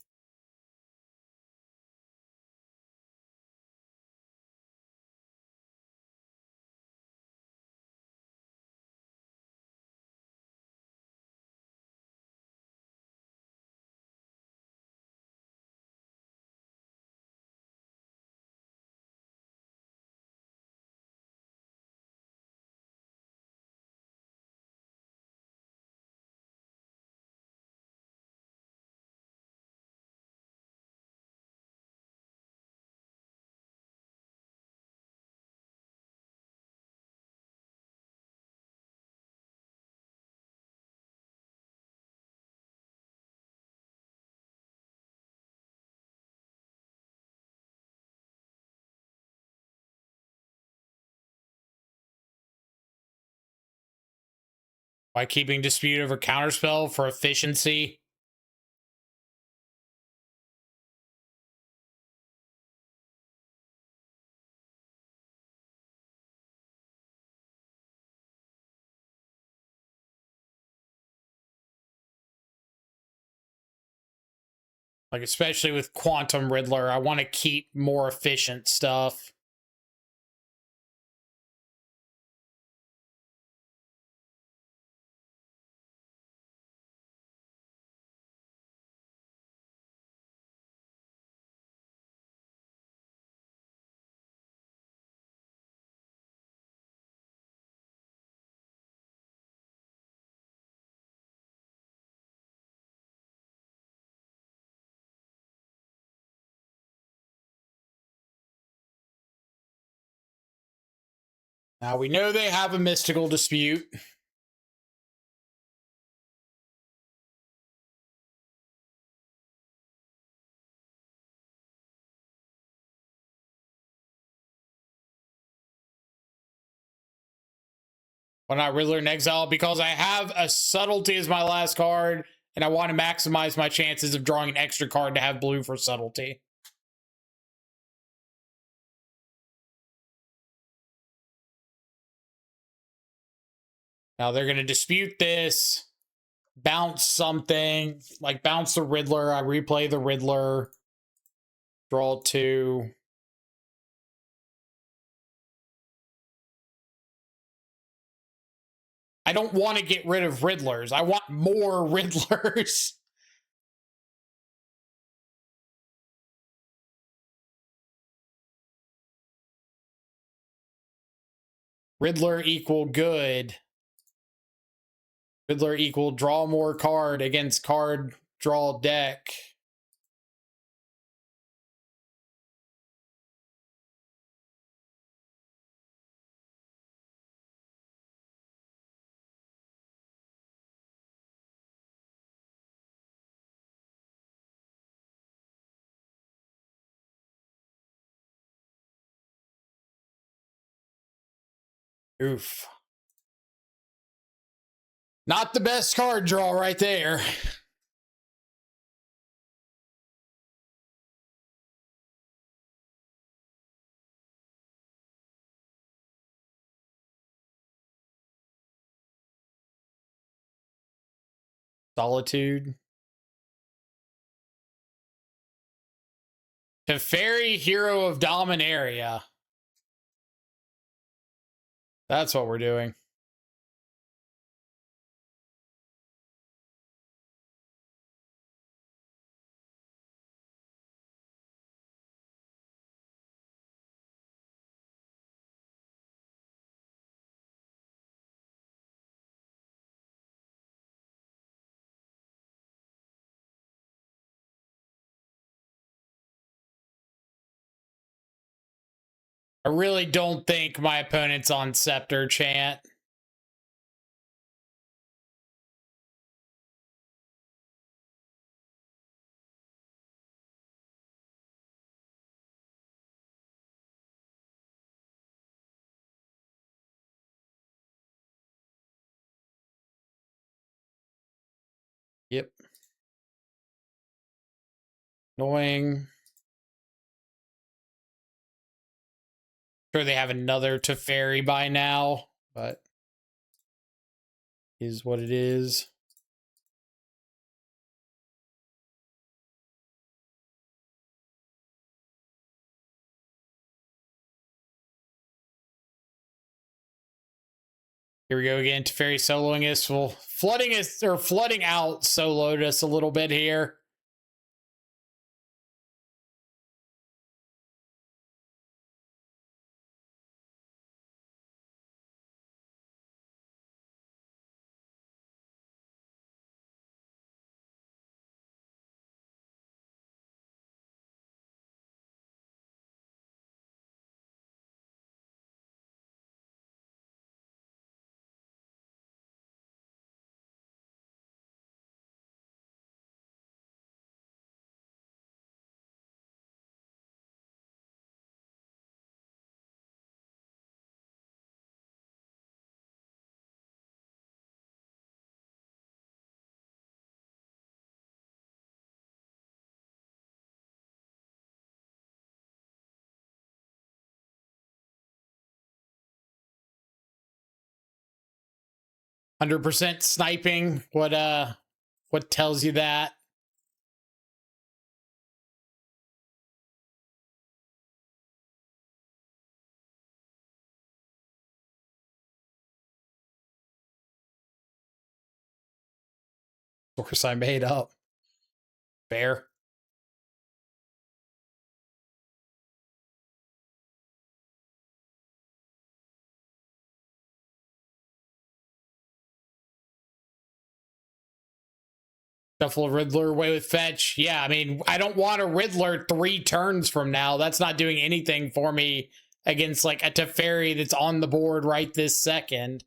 By keeping dispute over counterspell for efficiency. Like, especially with Quantum Riddler, I want to keep more efficient stuff. Now, we know they have a mystical dispute. Why not Riddler in Exile? Because I have a Subtlety as my last card, and I want to maximize my chances of drawing an extra card to have blue for Subtlety. Now they're going to dispute this, bounce something, like bounce the Riddler. I replay the Riddler, draw 2. I don't want to get rid of Riddlers. I want more Riddlers. Riddler equal good. Riddler equal draw more card against card draw deck. Oof. Not the best card draw right there. Solitude. Teferi, Hero of Dominaria. That's what we're doing. I really don't think my opponent's on Scepter Chant. Yep. Annoying. Sure they have another Teferi by now, but is what it is. Here we go again. Teferi soloing us. Well, flooding us, or flooding out soloed us a little bit here. 100% sniping. What tells you that? Source I made up. Fair. Shuffle a Riddler away with fetch. Yeah, I mean, I don't want a Riddler 3 turns from now. That's not doing anything for me against like a Teferi that's on the board right this second.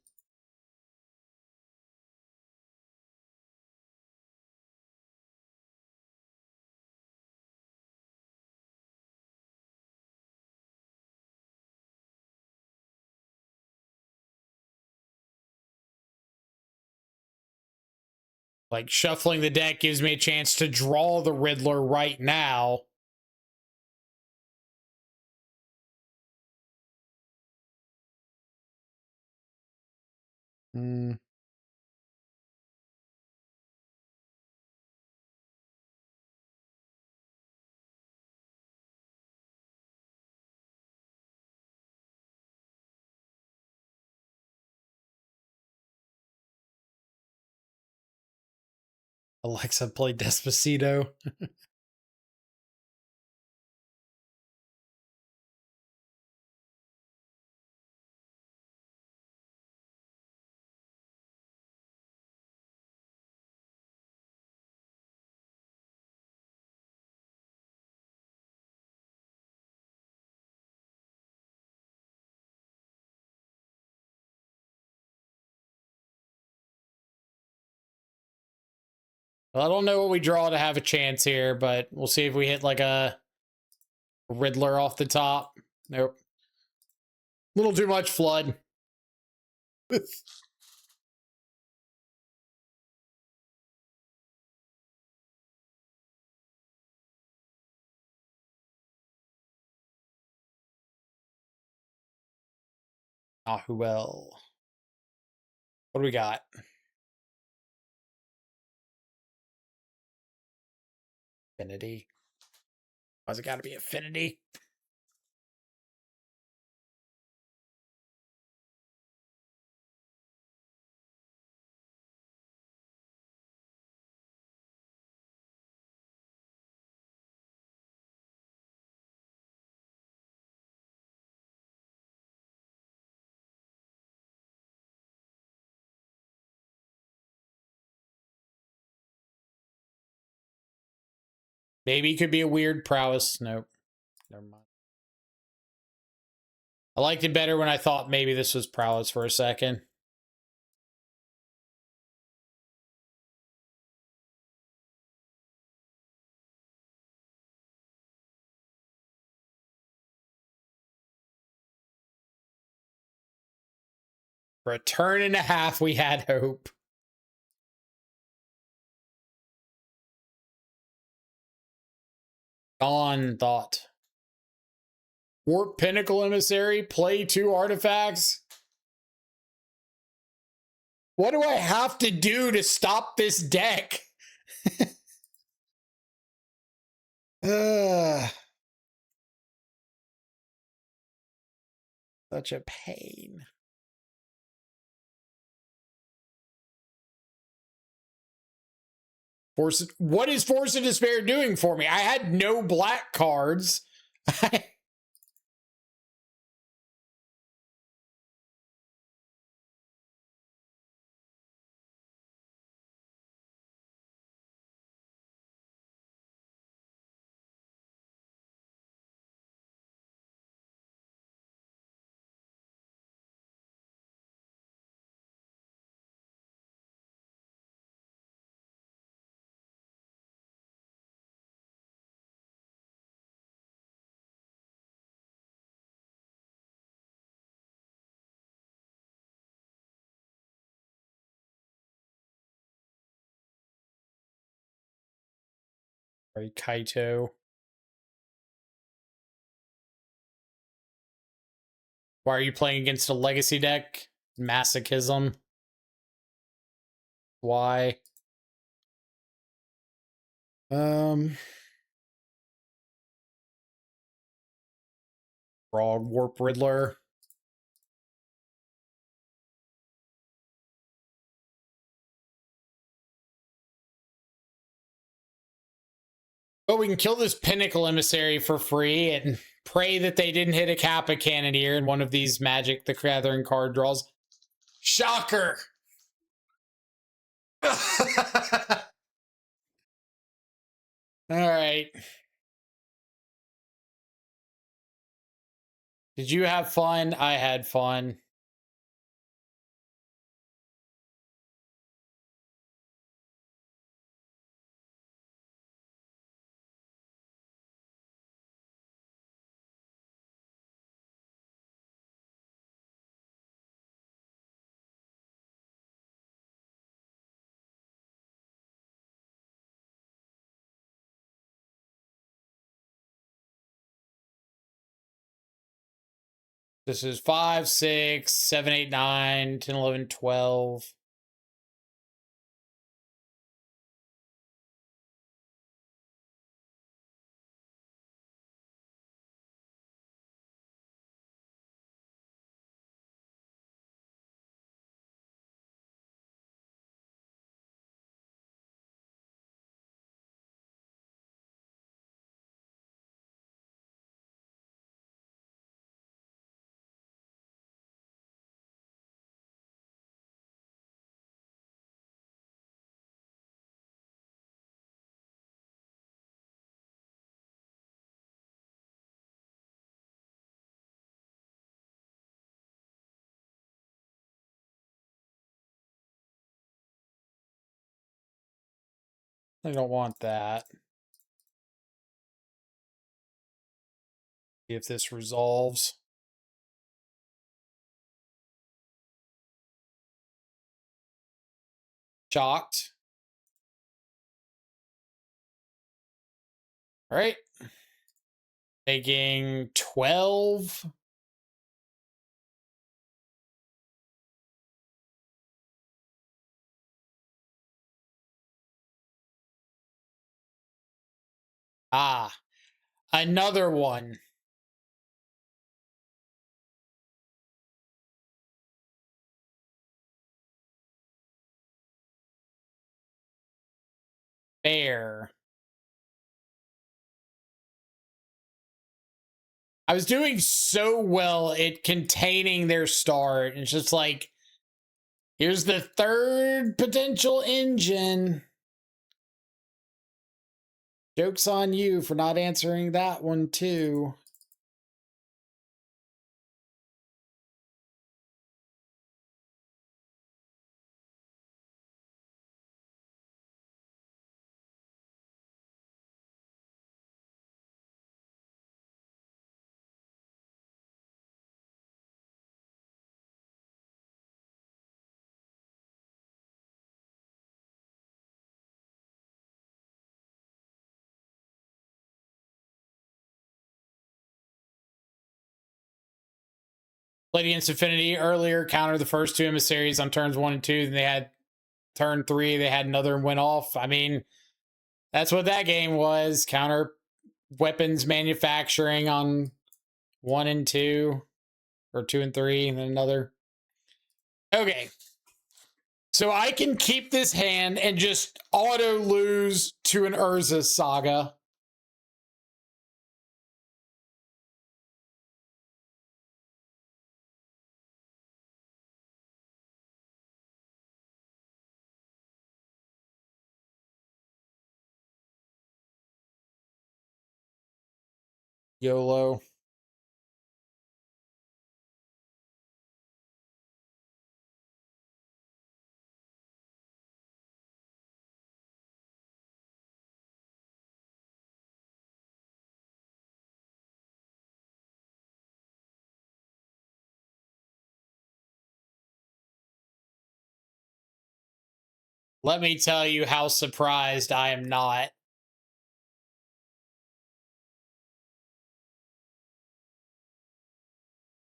Like, shuffling the deck gives me a chance to draw the Riddler right now. Hmm. Alexa played Despacito. Well, I don't know what we draw to have a chance here, but we'll see if we hit like a Riddler off the top. Nope. A little too much flood. Ah, well. What do we got? Affinity. Why's it gotta be Affinity? Maybe it could be a weird prowess. Nope. Never mind. I liked it better when I thought maybe this was prowess for a second. For a turn and a half, we had hope. Gone thought. Warp Pinnacle Emissary, play 2 artifacts. What do I have to do to stop this deck? Such a pain. What is Force of Despair doing for me? I had no black cards. Kaito. Why are you playing against a legacy deck? Masochism. Why? Frog Warp Riddler. But we can kill this Pinnacle Emissary for free and pray that they didn't hit a Kappa Cannoneer in one of these Magic the Gathering card draws. Shocker! All right. Did you have fun? I had fun. This is 5, 6, 7, 8, 9, 10, 11, 12. I don't want that. See if this resolves. Shocked. All right. Taking 12. Ah, another one. Fair. I was doing so well at containing their start. It's just like, here's the third potential engine. Joke's on you for not answering that one, too. Played against Affinity earlier, countered the first two emissaries on turns 1 and 2. Then they had turn 3, they had another and went off. I mean, that's what that game was. Counter weapons manufacturing on 1 and 2, or 2 and 3, and then another. Okay. So I can keep this hand and just auto lose to an Urza Saga. YOLO. Let me tell you how surprised I am not.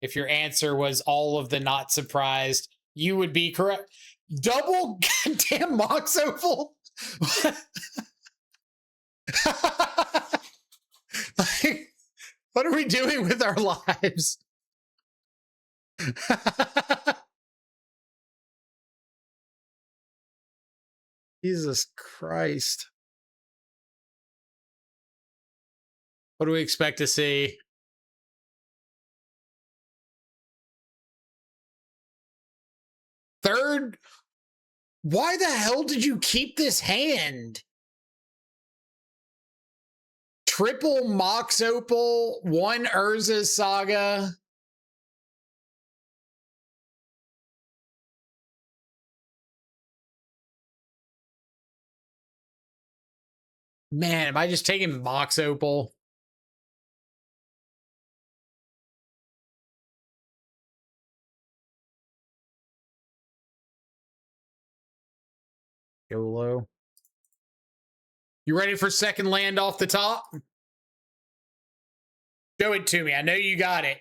If your answer was all of the not surprised, you would be correct. Double goddamn Mox Opal? Like, what are we doing with our lives? Jesus Christ. What do we expect to see? Third? Why the hell did you keep this hand? Triple Mox Opal, 1 Urza Saga. Man, am I just taking Mox Opal? YOLO. You ready for second land off the top? Show it to me. I know you got it.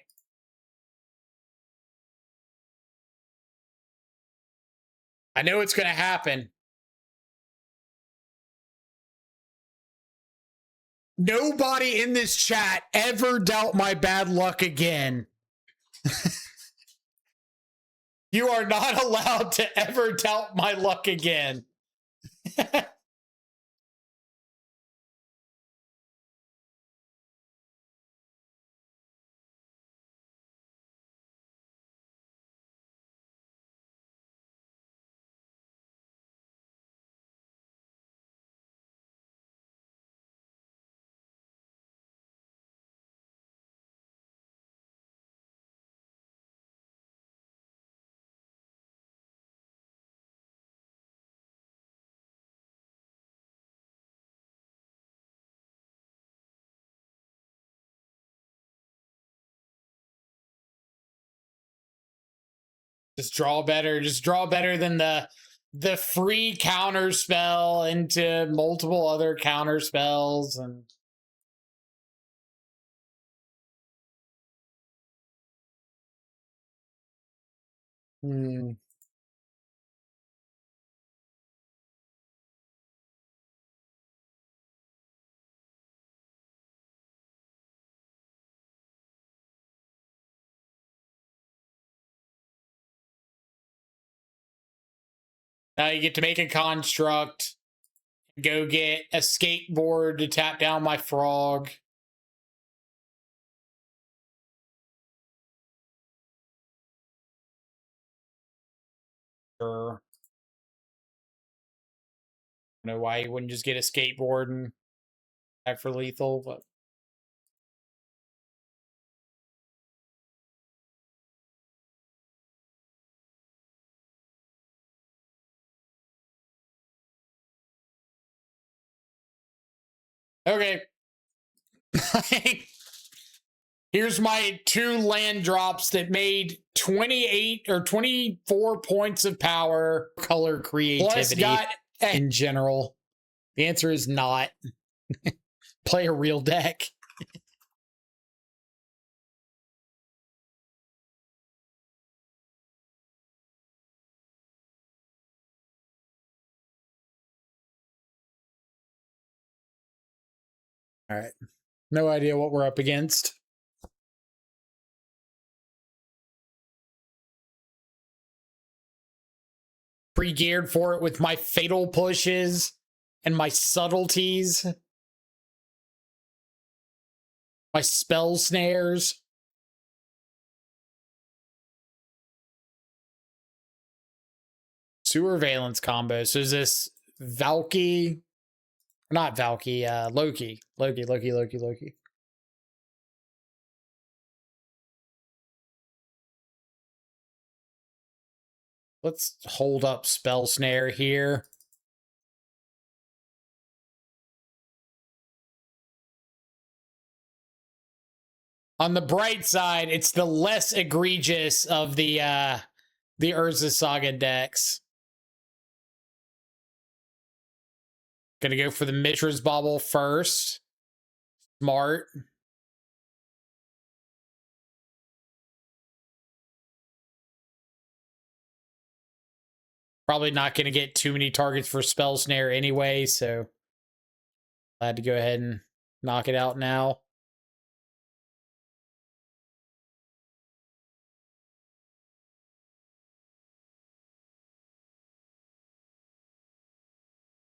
I know it's going to happen. Nobody in this chat ever doubt my bad luck again. You are not allowed to ever doubt my luck again. Just draw better. Just draw better than the free counter spell into multiple other counter spells. And now you get to make a construct. Go get a skateboard to tap down my frog. Sure. I don't know why you wouldn't just get a skateboard and act for lethal, but okay. Here's my 2 land drops that made 28 or 24 points of power. Color creativity. Plus got in general. The answer is not. Play a real deck. All right. No idea what we're up against. Pre-geared for it with my fatal pushes and my subtleties. My spell snares. Sewer-Veilence combo. So is this Valky? Not Valky, Loki. Loki. Let's hold up spell snare here. On the bright side, it's the less egregious of the Urza Saga decks. Gonna go for the Mishra's Bauble first. Smart. Probably not going to get too many targets for Spell Snare anyway, so I had to go ahead and knock it out now.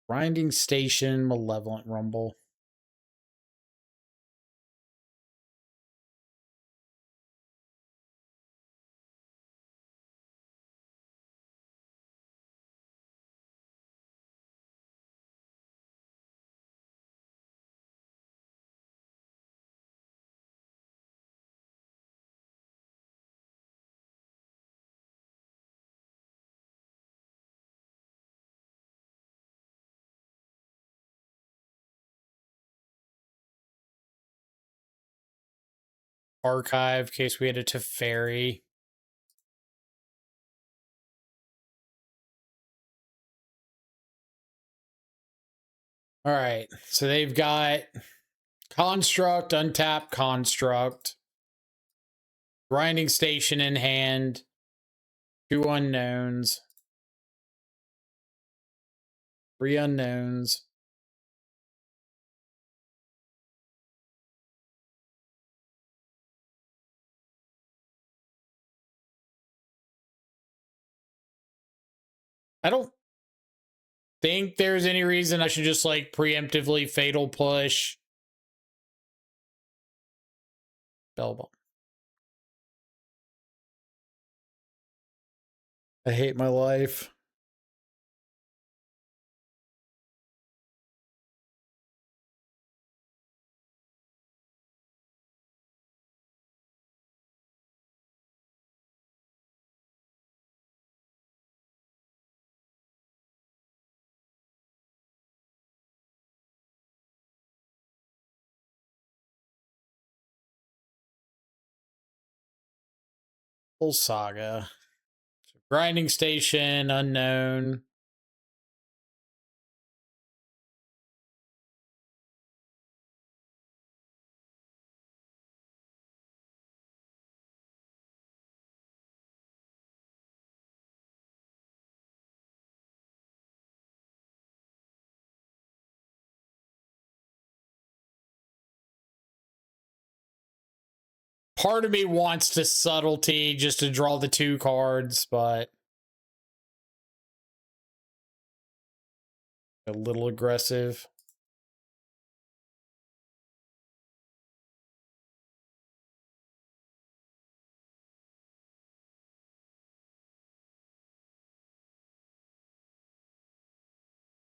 Grinding Station, Malevolent Rumble. Archive, in case we had a Teferi. All right, so they've got Construct, untap Construct, Grinding Station in hand, 2 unknowns, 3 unknowns. I don't think there's any reason I should just like preemptively fatal push. Spellbomb. I hate my life. Full Saga. So Grinding Station, unknown. Part of me wants to subtlety just to draw the 2 cards, but a little aggressive.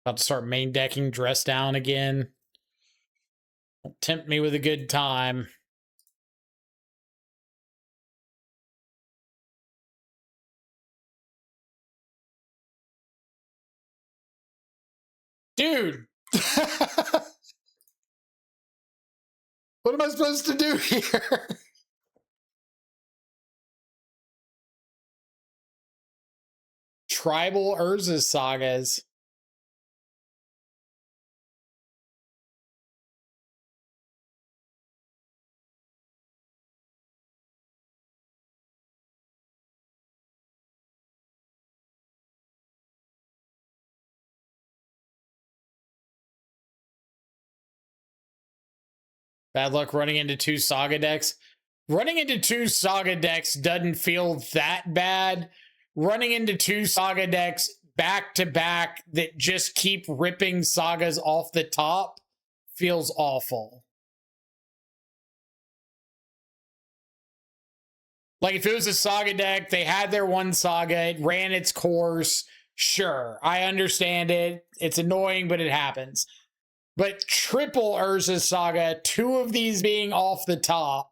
About to start main decking Dress Down again. Don't tempt me with a good time. Dude! What am I supposed to do here? Tribal Urza Sagas. Bad luck running into 2 Saga decks. Running into 2 Saga decks doesn't feel that bad. Running into 2 Saga decks back to back that just keep ripping Sagas off the top feels awful. Like if it was a Saga deck, they had their 1 Saga, it ran its course. Sure, I understand it. It's annoying, but it happens. But triple Urza Saga, 2 of these being off the top.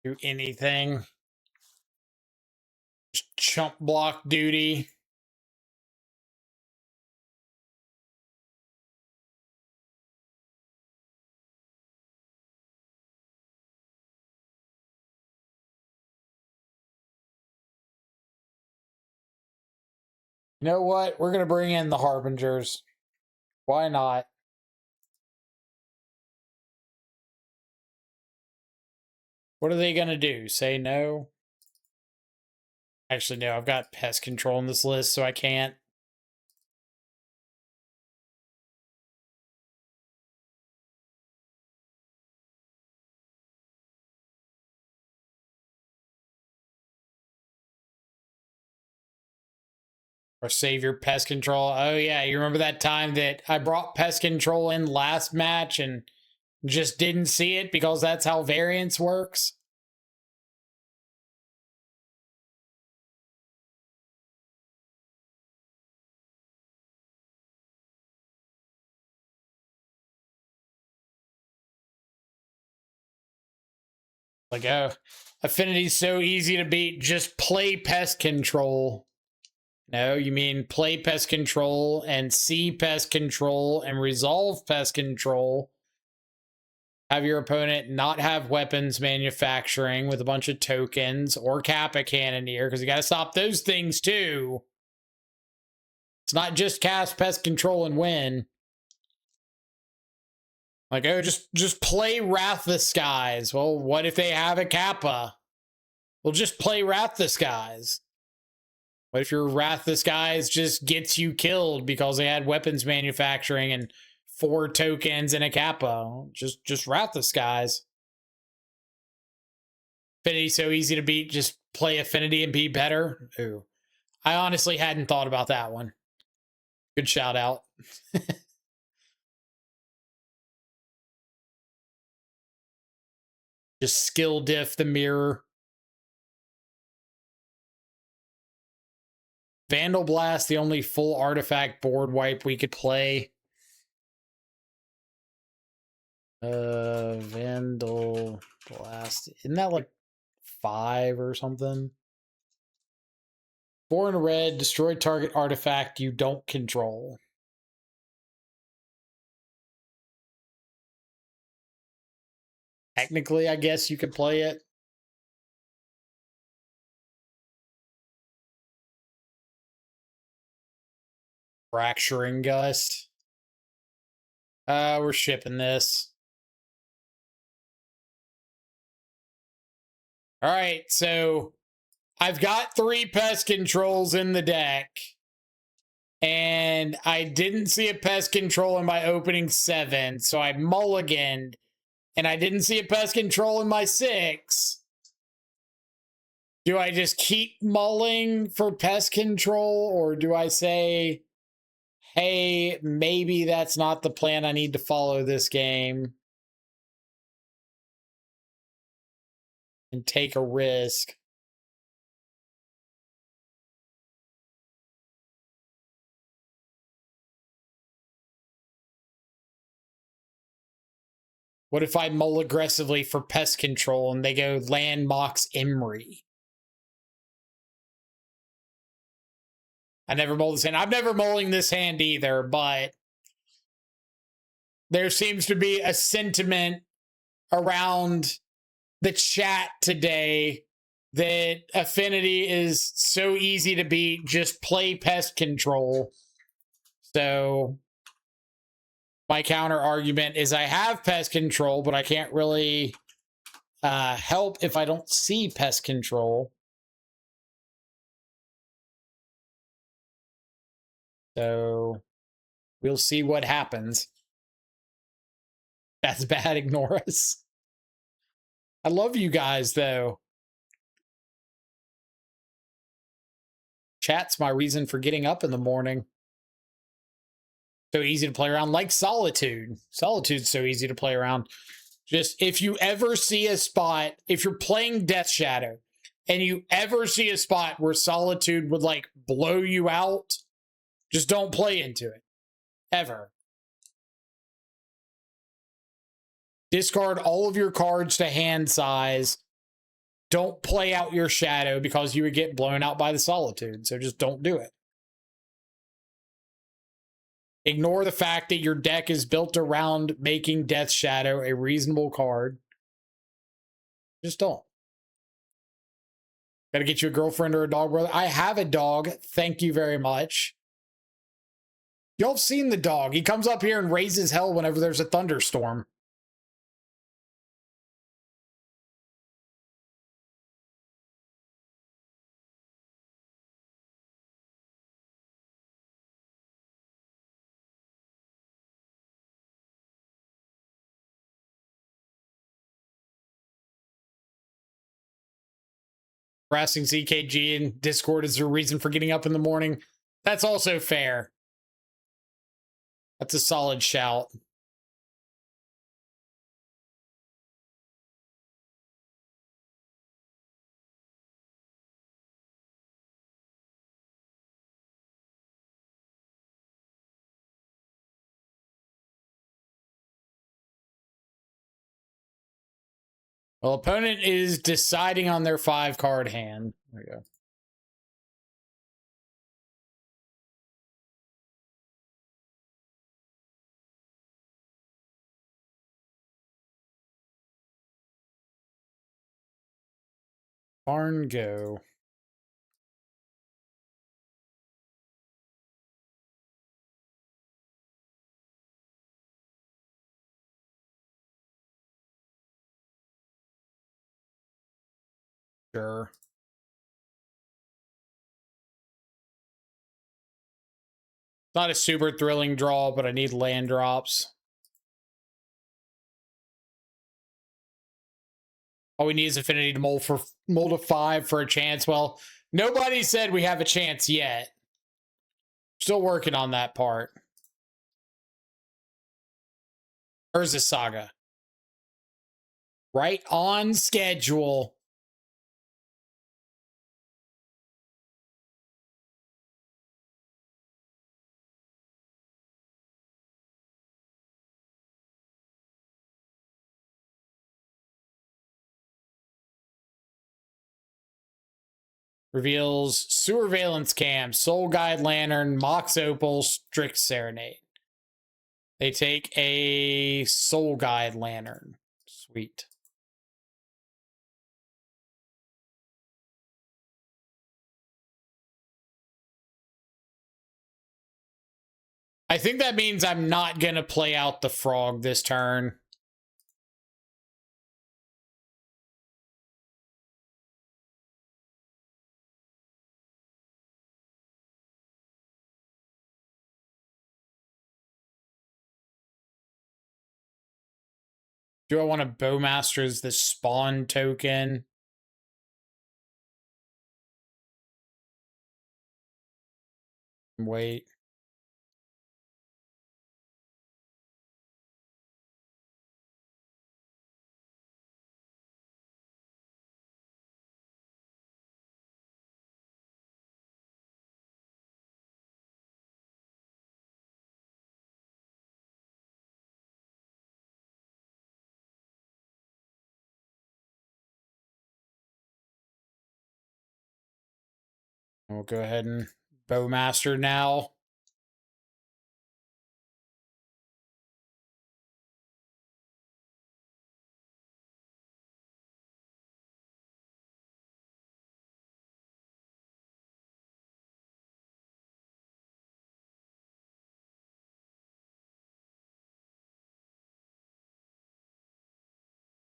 Do anything. Just chump block duty. You know what? We're going to bring in the Harbingers. Why not? What are they going to do? Say no? Actually, no. I've got pest control on this list, so I can't. Or Savior Pest Control. Oh, yeah. You remember that time that I brought Pest Control in last match and just didn't see it because that's how variance works? Like, oh, Affinity's so easy to beat. Just play Pest Control. No, you mean play Pest Control and see Pest Control and resolve Pest Control. Have your opponent not have weapons manufacturing with a bunch of tokens or Kappa Cannoneer, because you got to stop those things too. It's not just cast Pest Control and win. Like, oh, just play Wrath the Skies. Well, what if they have a Kappa? Well, just play Wrath the Skies. What if your Wrath the Skies just gets you killed because they had weapons manufacturing and 4 tokens and a Kappa? Just Wrath the Skies. Affinity's so easy to beat. Just play Affinity and be better. Ooh. I honestly hadn't thought about that one. Good shout out. Just skill diff the mirror. Vandal Blast, the only full artifact board wipe we could play. Vandal Blast. Isn't that like 5 or something? 4 in a red, destroy target artifact you don't control. Technically, I guess you could play it. Fracturing Gust. We're shipping this. All right, so I've got 3 pest controls in the deck. And I didn't see a pest control in my opening 7, so I mulliganed. And I didn't see a pest control in my 6. Do I just keep mulling for pest control, or do I say, hey, maybe that's not the plan I need to follow this game and take a risk? What if I mull aggressively for pest control and they go land Mox Emery? I never mull this hand. I'm never mulling this hand either, but there seems to be a sentiment around the chat today that Affinity is so easy to beat. Just play pest control. So my counter argument is I have pest control, but I can't really help if I don't see pest control. So we'll see what happens. That's bad. Ignore us. I love you guys, though. Chat's my reason for getting up in the morning. So easy to play around, like Solitude. Solitude's so easy to play around. Just if you ever see a spot, if you're playing Death Shadow and you ever see a spot where Solitude would like blow you out, just don't play into it. Ever. Discard all of your cards to hand size don't play out your shadow because you would get blown out by the Solitude. So just don't do it. Ignore the fact that your deck is built around making Death Shadow a reasonable card. Just don't. Gotta get you a girlfriend or a dog, brother. I have a dog. Thank you very much. Y'all have seen the dog. He comes up here and raises hell whenever there's a thunderstorm. Harassing CKG and Discord is the reason for getting up in the morning. That's also fair. That's a solid shout. Well, opponent is deciding on their 5-card hand. There we go. Barn go. Sure. Not a super thrilling draw, but I need land drops. All we need is Affinity to mold to 5 for a chance. Well, nobody said we have a chance yet. Still working on that part. Urza Saga. Right on schedule. Reveals Sewer-Veilence Camp, Soul Guide Lantern, Mox Opal, Strict Serenade. They take a Soul Guide Lantern. Sweet. I think that means I'm not going to play out the frog this turn. Do I want to Bowmaster as the spawn token? Wait. We'll go ahead and Bowmaster now.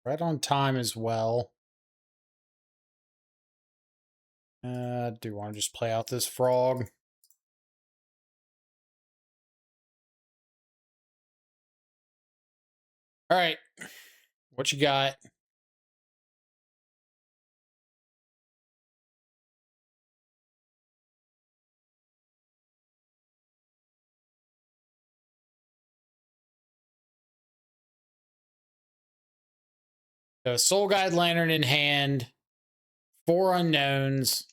Right on time as well. Do you want to just play out this frog? All right. What you got? So Soul Guide Lantern in hand. 4 unknowns.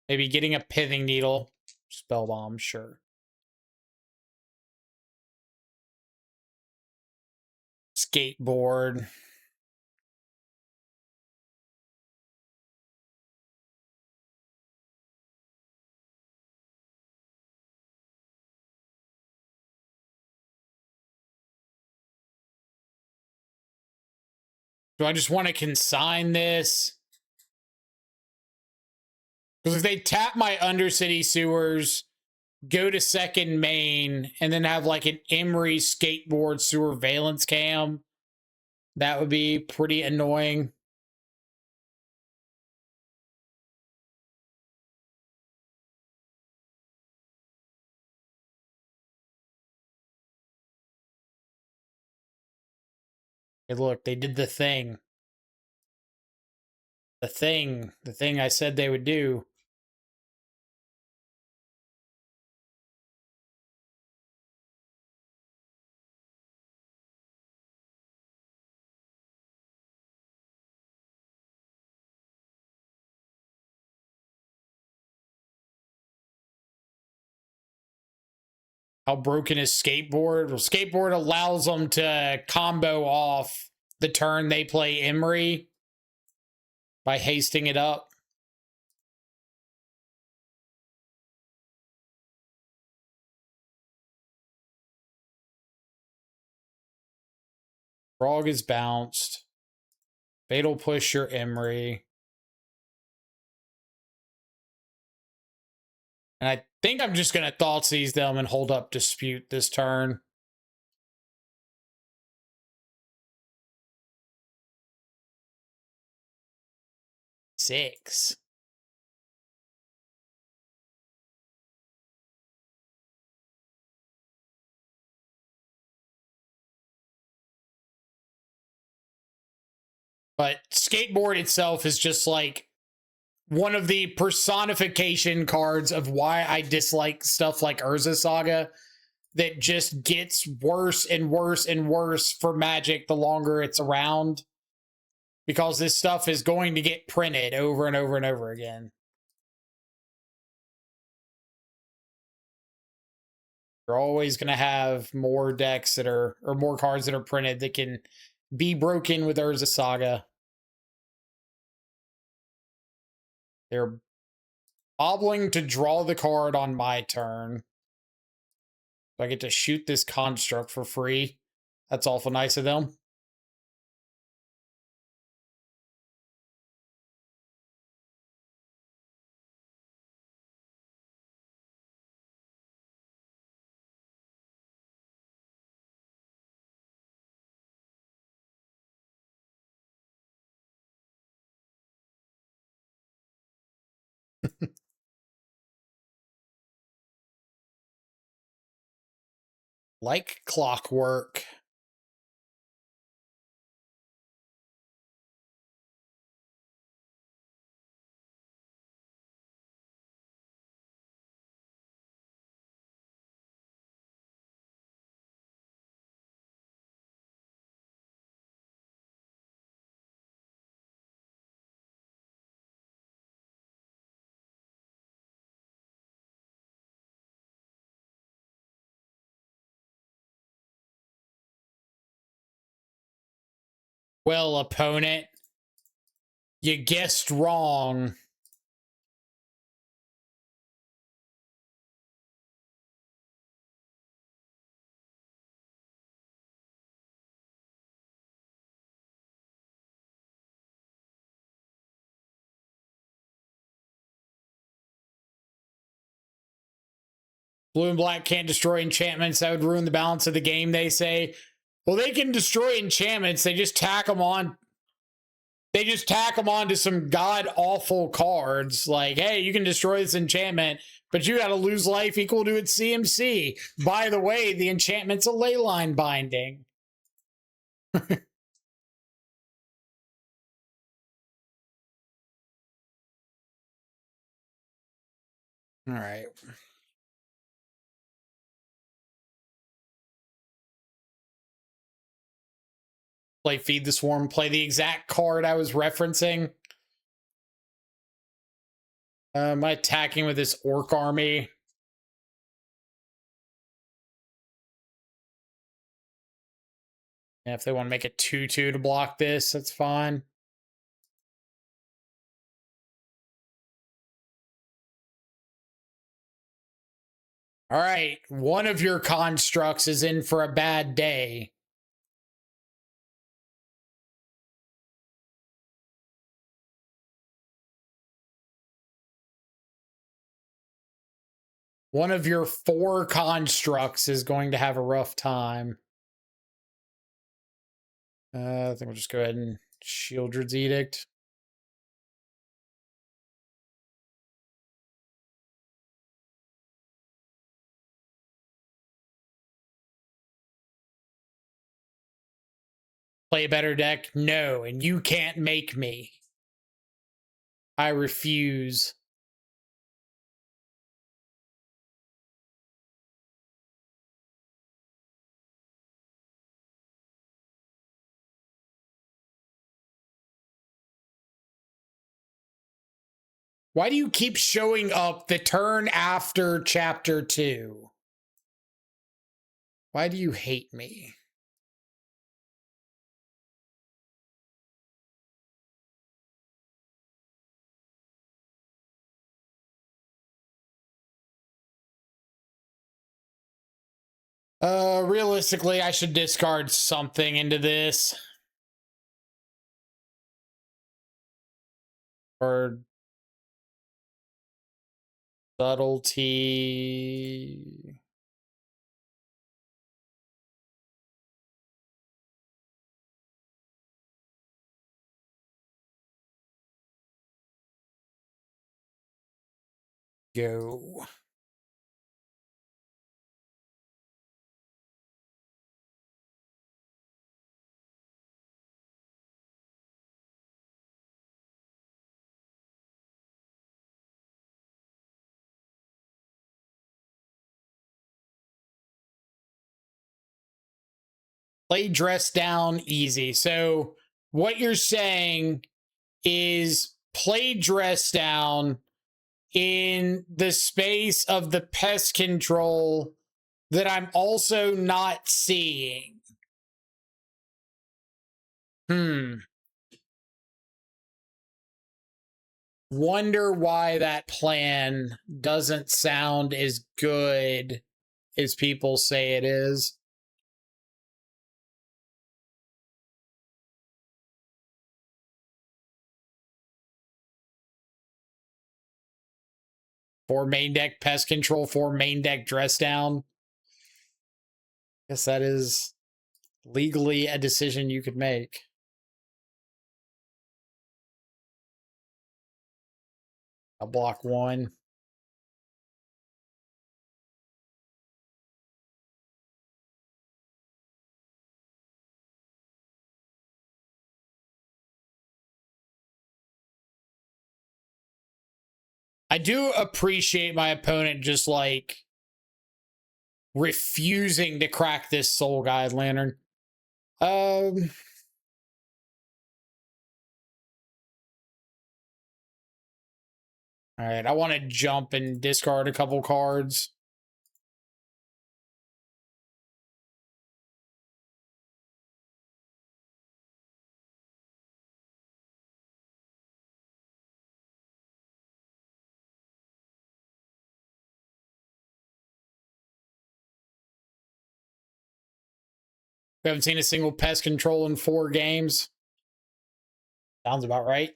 Maybe getting a Pithing Needle. Spell Bomb, sure. Skateboard. Do I just want to consign this? Because if they tap my Undercity sewers, go to second main, and then have like an Emery skateboard Sewer-Veilence cam, that would be pretty annoying. Hey, look, they did the thing. The thing I said they would do. How broken is skateboard? Well, skateboard allows them to combo off the turn they play Emery by hasting it up. Frog is bounced. Fatal push your Emery. And I think I'm just going to Thoughtseize them and hold up Dispute this turn. Six. But skateboard itself is just like one of the personification cards of why I dislike stuff like Urza Saga, that just gets worse and worse and worse for Magic the longer it's around, because this stuff is going to get printed over and over and over again. You're always going to have more decks that are, or more cards that are printed that can be broken with Urza Saga. They're bobbling to draw the card on my turn. So I get to shoot this construct for free. That's awful nice of them. Like clockwork. Well, opponent, you guessed wrong. Blue and black can't destroy enchantments. That would ruin the balance of the game, they say. Well, they can destroy enchantments. They just tack them on. They just tack them onto some god-awful cards. Like, hey, you can destroy this enchantment, but you got to lose life equal to its CMC. By the way, the enchantment's a leyline binding. All right. Play Feed the Swarm. Play the exact card I was referencing. Am I attacking with this Orc army? Yeah, if they want to make a 2/2 to block this, that's fine. All right, one of your constructs is in for a bad day. One of your 4 constructs is going to have a rough time. I think we'll just go ahead and Shieldred's Edict. Play a better deck? No, and you can't make me. I refuse. Why do you keep showing up the turn after chapter 2? Why do you hate me? Realistically, I should discard something into this. Or subtlety. Go. Play dress down easy. So what you're saying is play dress down in the space of the pest control that I'm also not seeing. Wonder why that plan doesn't sound as good as people say it is. For main deck pest control, for main deck dress down. Guess that is legally a decision you could make. I'll block 1. I do appreciate my opponent just like refusing to crack this Soul Guide Lantern. All right, I want to jump and discard a couple cards. We haven't seen a single pest control in 4 games. Sounds about right.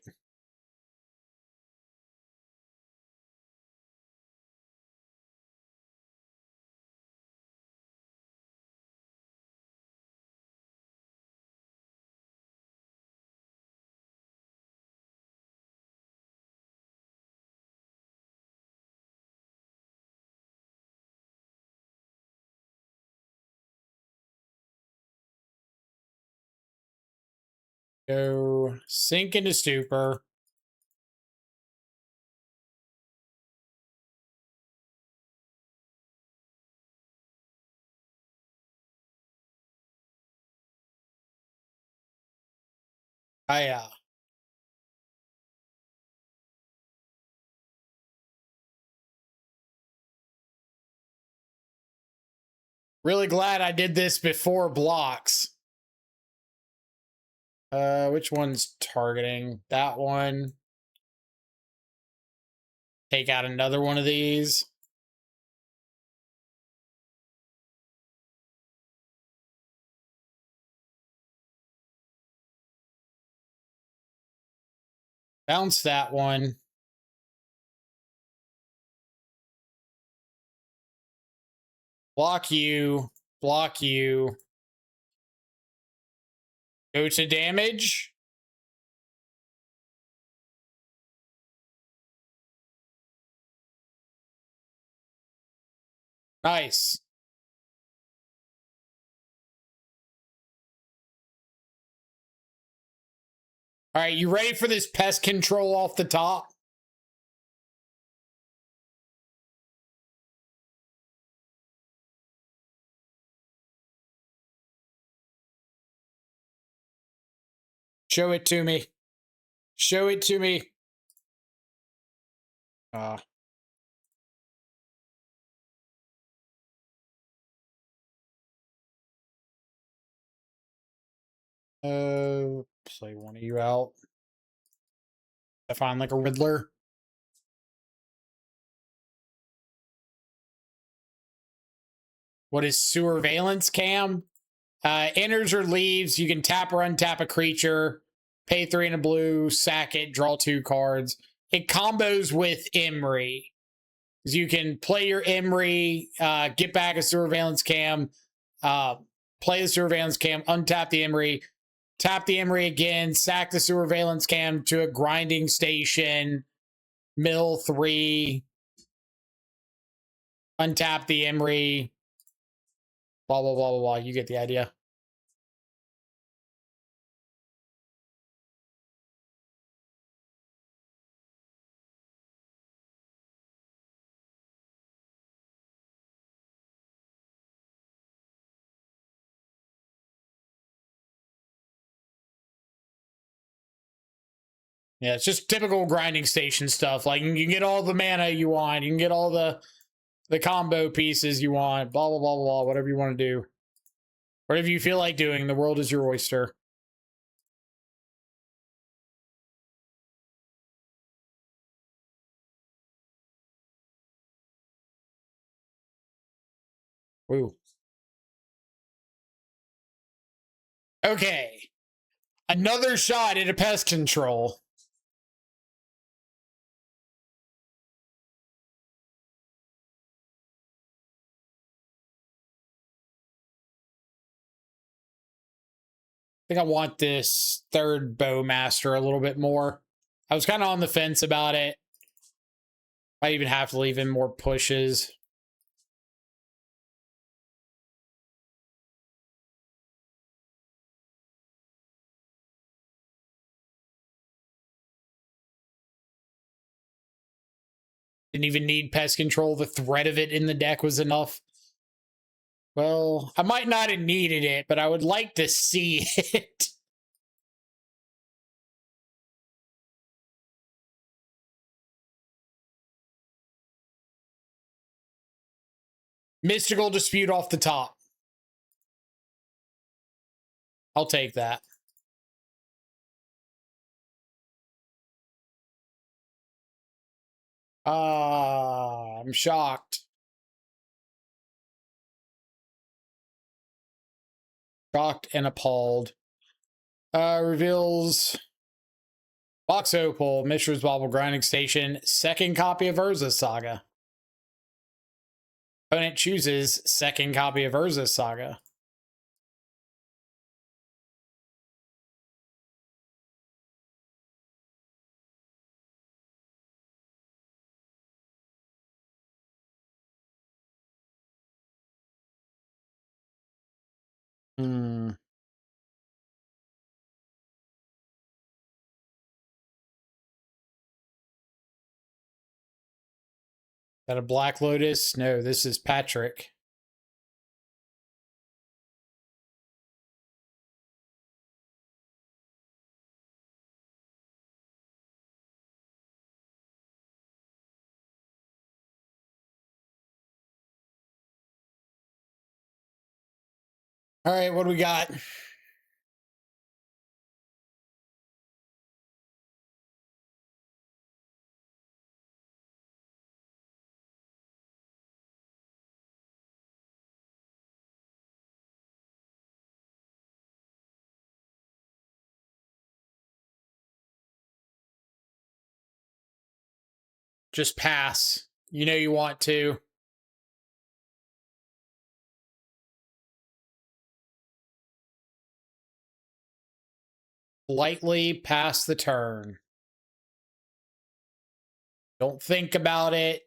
Go sink into stupor. Naya. Really glad I did this before blocks. Which one's targeting? That one. Take out another one of these. Bounce that one. Block you. Block you. Go to damage. Nice. All right, you ready for this pest control off the top? Show it to me. Show it to me. Play one of you out. I find like a Riddler. What is Sewer-Veilence cam? Enters or leaves. You can tap or untap a creature. Pay 3 and a blue. Sack it. Draw 2 cards. It combos with Emery. You can play your Emery, get back a Sewer-Veilence cam, play the Sewer-Veilence cam, untap the Emery, tap the Emery again, sack the Sewer-Veilence cam to a grinding station, mill 3, untap the Emery, blah, blah, blah, blah, blah. You get the idea. Yeah, it's just typical grinding station stuff. Like, you can get all the mana you want. You can get all the combo pieces you want. Blah, blah, blah, blah, whatever you want to do. Whatever you feel like doing. The world is your oyster. Woo. Okay. Another shot at a pest control. I think I want this third Bowmaster a little bit more. I was kind of on the fence about it. Might even have to leave in more pushes. Didn't even need pest control. The threat of it in the deck was enough. Well, I might not have needed it, but I would like to see it. Mystical Dispute off the top. I'll take that. I'm shocked. Shocked and appalled. Reveals Box Opal, Mishra's Bauble Grinding Station, second copy of Urza's Saga. Opponent chooses second copy of Urza's Saga. Hmm. That a Black Lotus? No, this is Patrick. All right, what do we got? Just pass. You know you want to. Slightly past the turn. Don't think about it.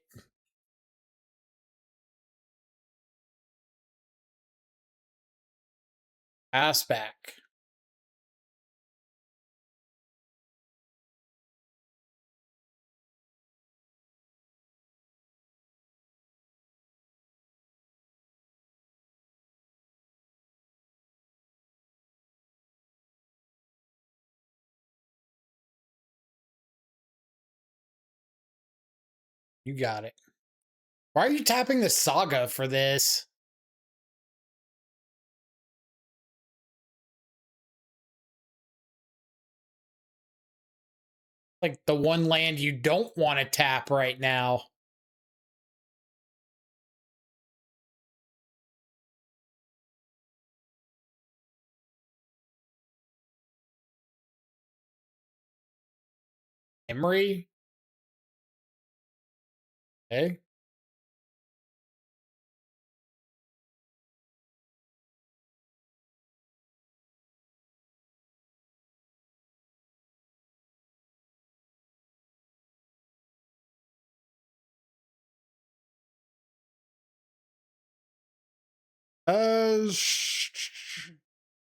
Pass back. You got it. Why are you tapping the Saga for this? Like the one land you don't want to tap right now. Emery? Okay.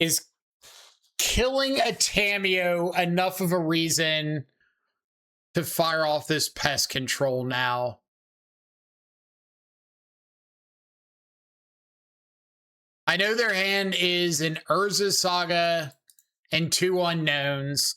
Is killing a Tamiyo enough of a reason to fire off this pest control now? I know their hand is an Urza Saga and 2 unknowns.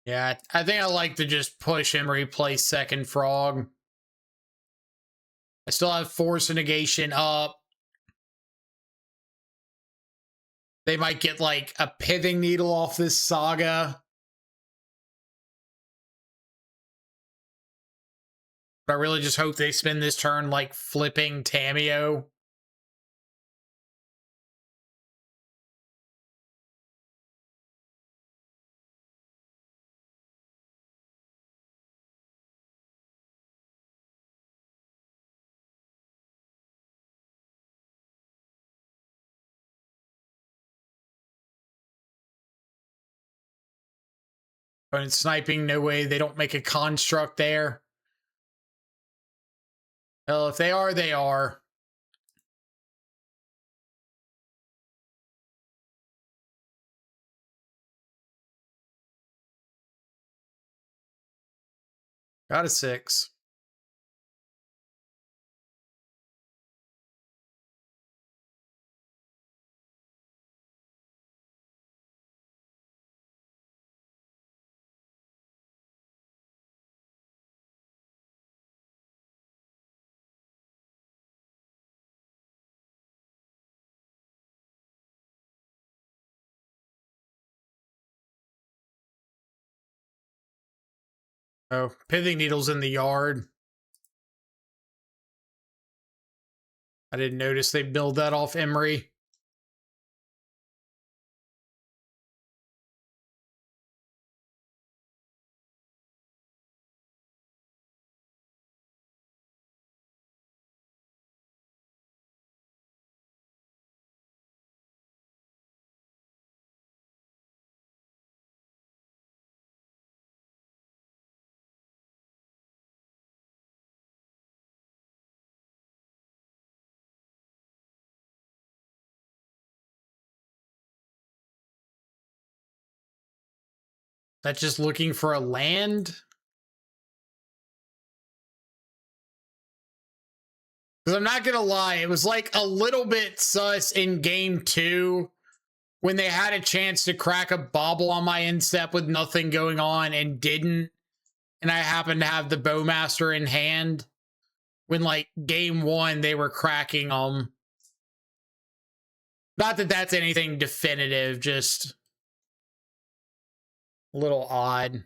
Yeah, I think I like to just push and replace second frog. I still have force and negation up. They might get like a pithing needle off this Saga. But I really just hope they spend this turn like flipping Tamiyo. But in sniping, no way they don't make a construct there. Well, if they are, they are. Got a 6. Oh, pithing needles in the yard. I didn't notice they build that off Emery. That's just looking for a land? Because I'm not going to lie, it was like a little bit sus in game 2 when they had a chance to crack a bobble on my instep with nothing going on and didn't, and I happened to have the Bowmaster in hand, when like game one they were cracking them. Not that that's anything definitive, just a little odd.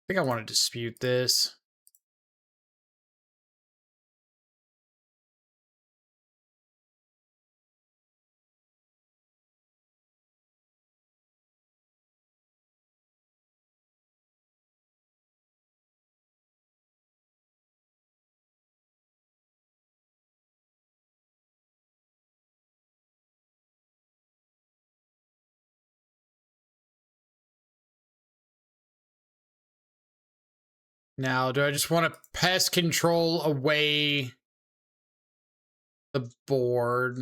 I think I want to dispute this. Now, do I just want to pest control away the board?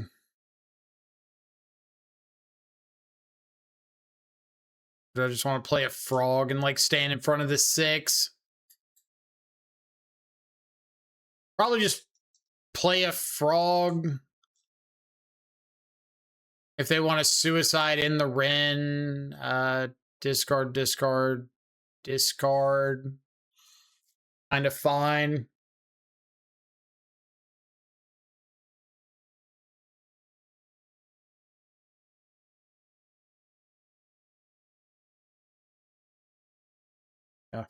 Do I just want to play a frog and like stand in front of the 6? Probably just play a frog. If they want to suicide in the Ren, discard, discard, discard. Kind of fine. Yeah.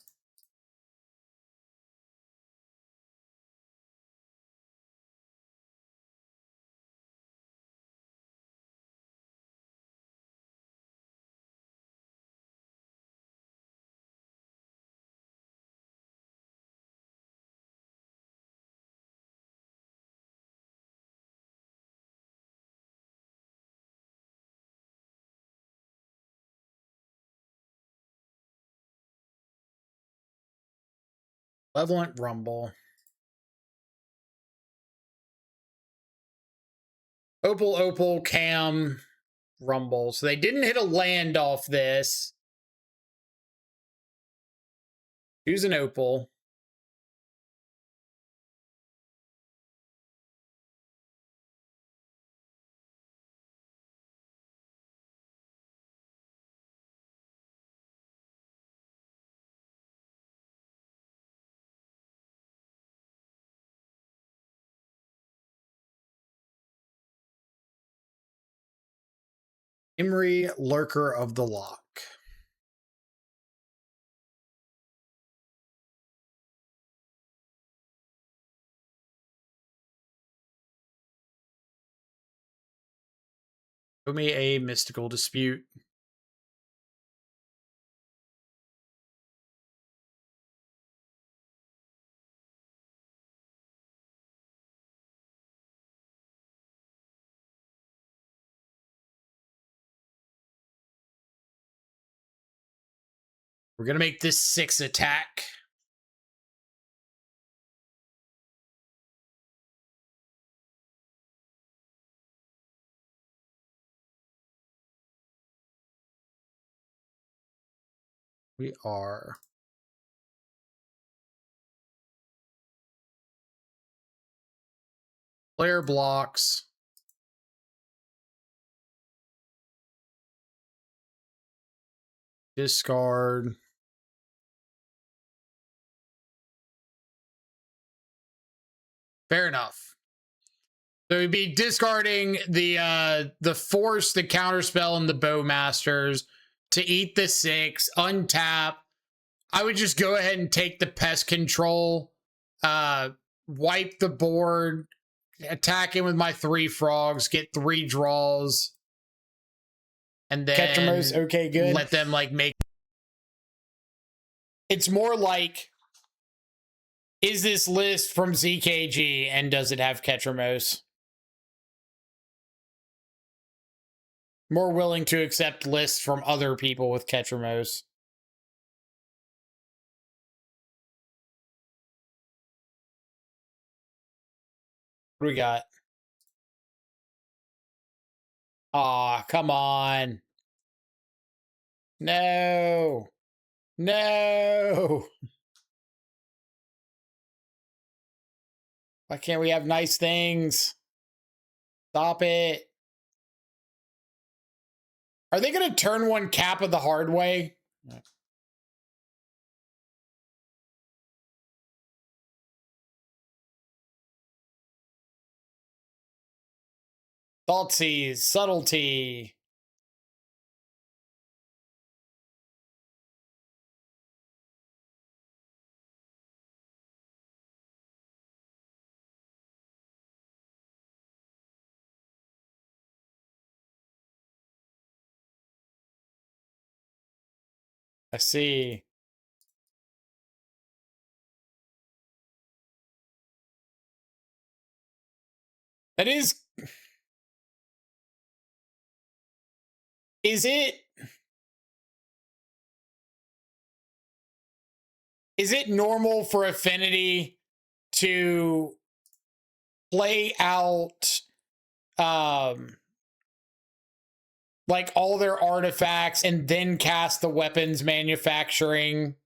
Malevolent Rumble. Opal, Opal, Cam, Rumble. So they didn't hit a land off this. Choose an Opal. Imri, Lurker of the Lock. Show me a mystical dispute. We're going to make this 6 attack. We are. Player blocks. Discard. Fair enough. So we'd be discarding the Force, the Counterspell, and the Bowmasters to eat the 6, untap. I would just go ahead and take the pest control, wipe the board, attack in with my 3 frogs, get 3 draws, and then Ketramose, okay, good. Let them like make. It's more like, is this list from ZKG and does it have Ketramose? More willing to accept lists from other people with Ketramose. What do we got? Aw, come on. No. No. Why can't we have nice things? Stop it. Are they going to turn one Kappa the hard way? Thoughtseize, subtlety. I see. That is... Is it normal for Affinity to play out like all their artifacts and then cast the weapons manufacturing?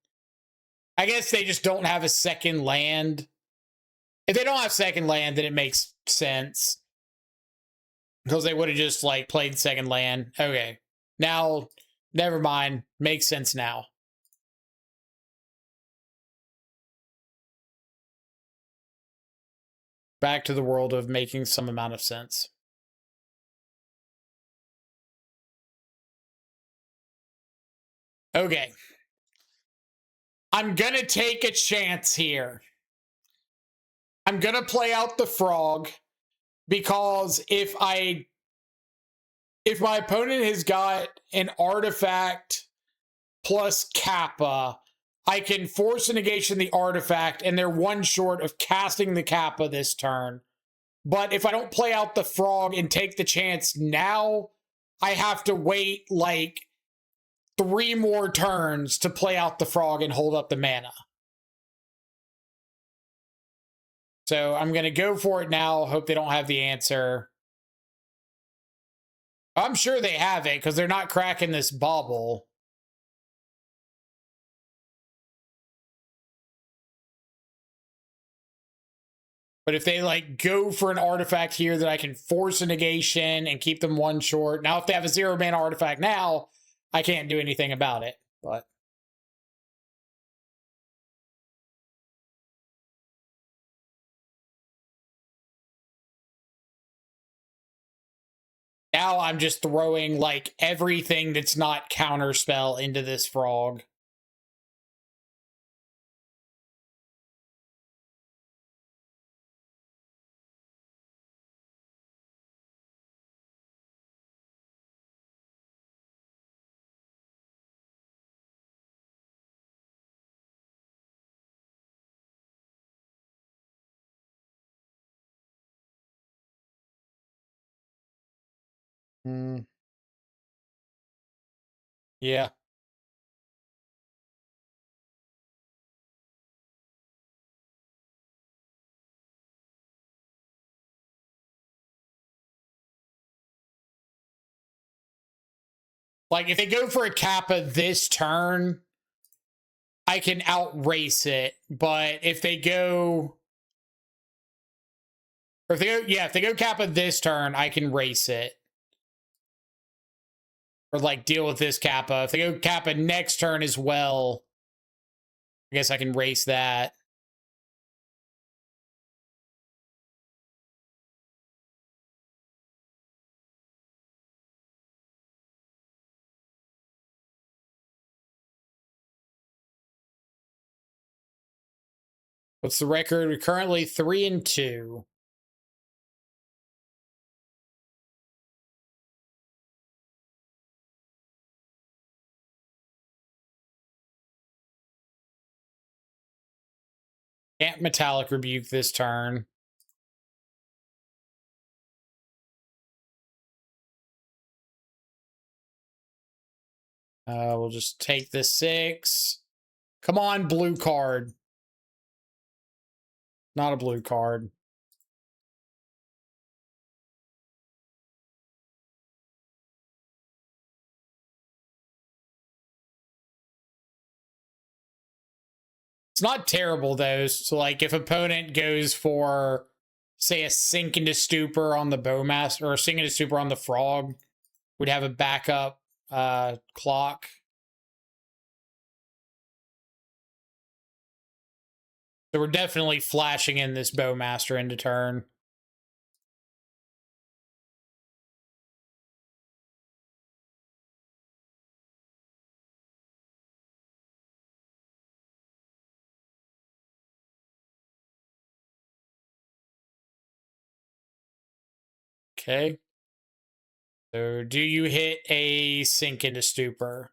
I guess they just don't have a second land. If they don't have second land, then it makes sense. Because they would have just like played second land. Okay. Now, never mind. Makes sense now. Back to the world of making some amount of sense. Okay. I'm gonna take a chance here. I'm gonna play out the frog because if my opponent has got an artifact plus Kappa, I can force a negation the artifact and they're one short of casting the Kappa this turn. But if I don't play out the frog and take the chance now, I have to wait like 3 more turns to play out the frog and hold up the mana. So I'm going to go for it now. Hope they don't have the answer. I'm sure they have it because they're not cracking this bubble. But if they like go for an artifact here that I can force a negation and keep them one short. Now, if they have a 0 mana artifact now, I can't do anything about it. But now I'm just throwing like everything that's not counterspell into this frog. Yeah. Like, if they go for a Kappa this turn, I can outrace it. But if they go... Or if they go... Yeah, if they go Kappa this turn, I can race it. Or, like, deal with this Kappa. If they go Kappa next turn as well, I guess I can race that. What's the record? We're currently 3-2. Can't Metallic Rebuke this turn. We'll just take the 6. Come on, blue card. Not a blue card. It's not terrible though. So like if opponent goes for, say, a sink into stupor on the bowmaster or a sink into stupor on the frog, we'd have a backup clock. So we're definitely flashing in this bowmaster into turn. Okay. So do you hit a sink into stupor?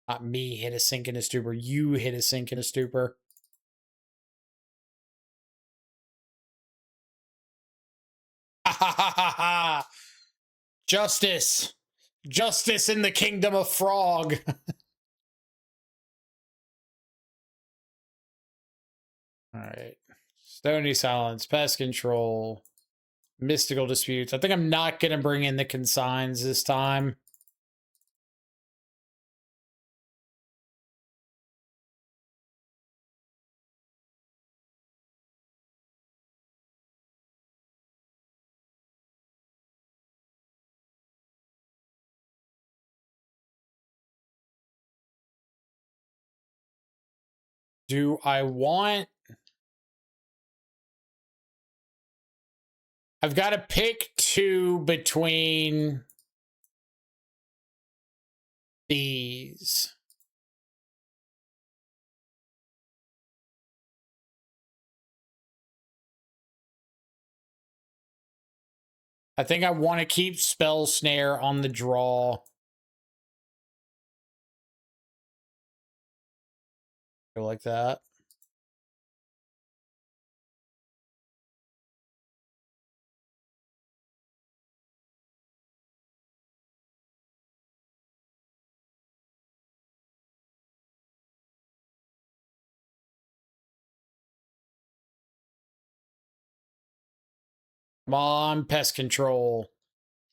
Not me hit a sink into stupor. You hit a sink into stupor. Justice. Justice in the kingdom of frog. All right. Stony Silence, Pest Control, Mystical Disputes. I think I'm not going to bring in the consigns this time. Do I want... I've got to pick two between these. I think I want to keep Spell Snare on the draw. Go like that. Come on, Pest Control.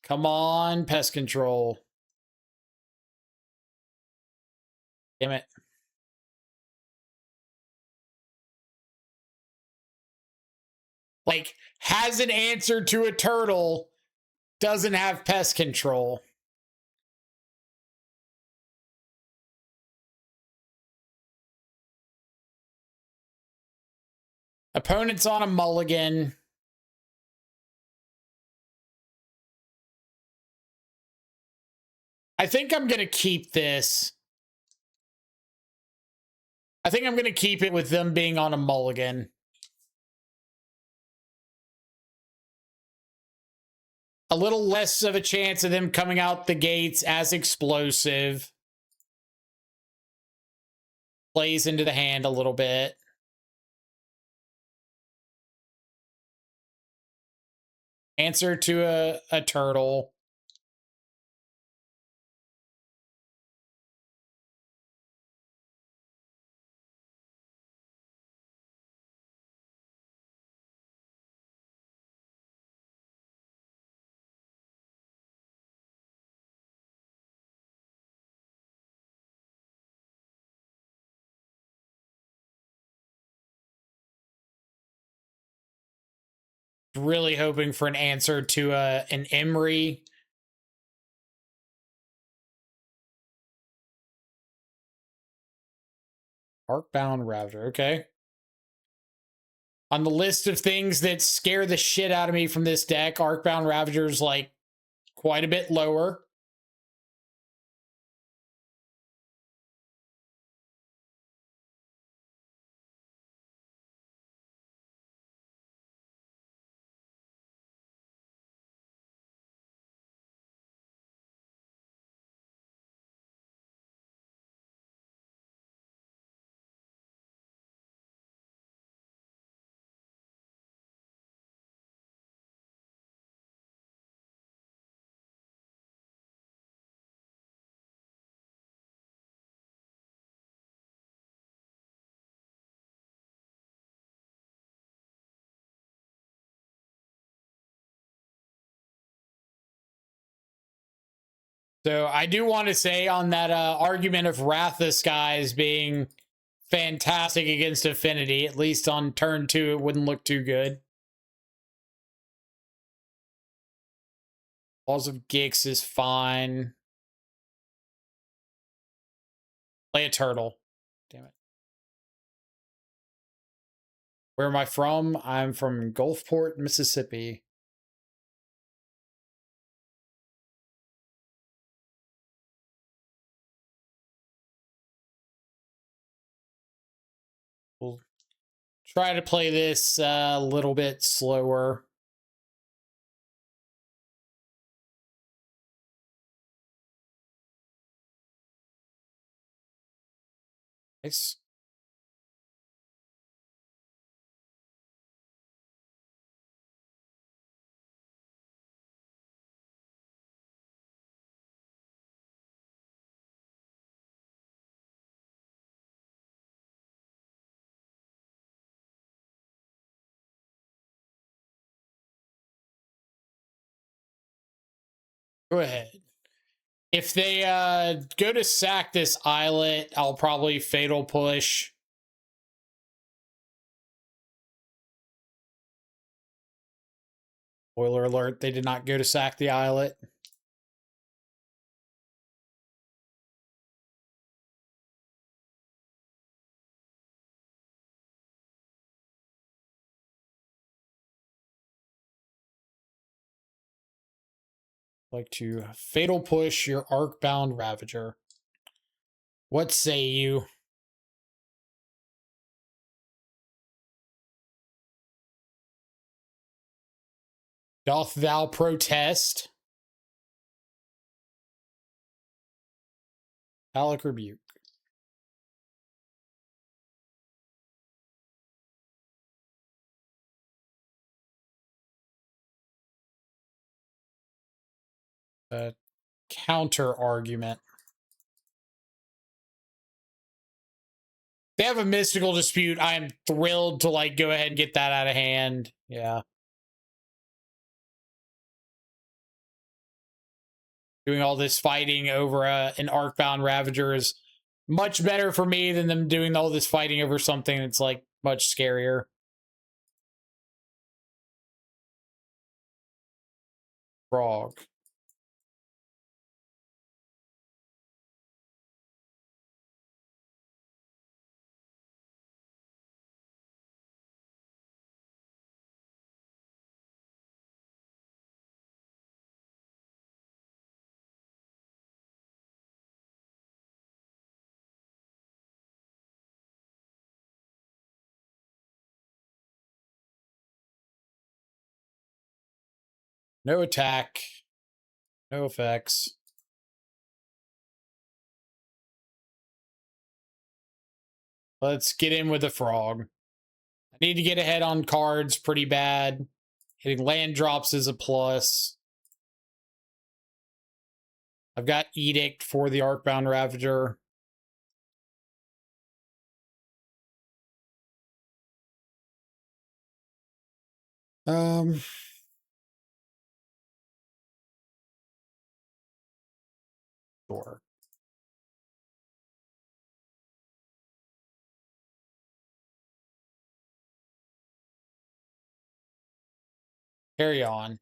Come on, Pest Control. Damn it. Like, has an answer to a turtle, doesn't have Pest Control. Opponent's on a mulligan. I think I'm going to keep this. I think I'm going to keep it with them being on a mulligan. A little less of a chance of them coming out the gates as explosive. Plays into the hand a little bit. Answer to a turtle. Really hoping for an answer to an Emery. Arcbound Router, okay. On the list of things that scare the shit out of me from this deck, Arcbound Ravager's like quite a bit lower. So I do want to say on that argument of Wrath of Skies being fantastic against Affinity, at least on turn 2, it wouldn't look too good. Laws of Gix is fine. Play a turtle. Damn it. Where am I from? I'm from Gulfport, Mississippi. We'll try to play this a little bit slower. Nice. Go ahead. If they go to sack this islet, I'll probably Fatal Push. Spoiler alert, they did not go to sack the islet. Like to Fatal Push your Arcbound Ravager. What say you? Doth thou protest? Alec Rebuke. Counter argument. They have a mystical dispute. I am thrilled to like go ahead and get that out of hand. Yeah. Doing all this fighting over an Arcbound Ravager is much better for me than them doing all this fighting over something that's like much scarier. Frog. No attack. No effects. Let's get in with the frog. I need to get ahead on cards pretty bad. Hitting land drops is a plus. I've got Edict for the Arcbound Ravager. Sure. Carry on.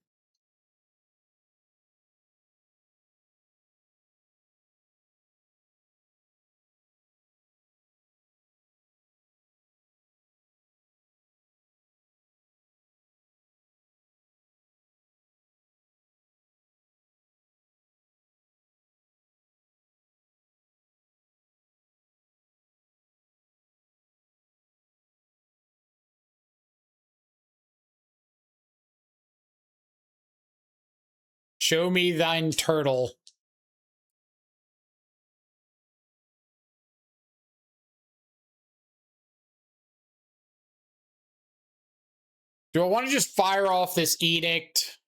Show me thine turtle. Do I want to just fire off this Edict?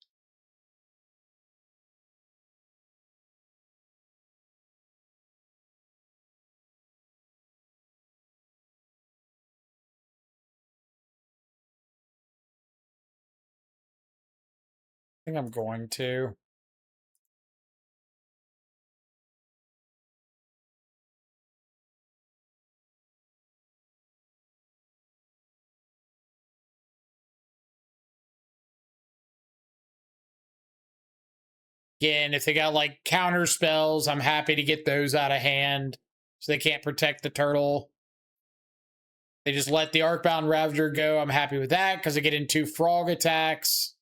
I think I'm going to. Again, if they got like counter spells, I'm happy to get those out of hand so they can't protect the turtle. They just let the Arcbound Ravager go. I'm happy with that because I get in 2 frog attacks.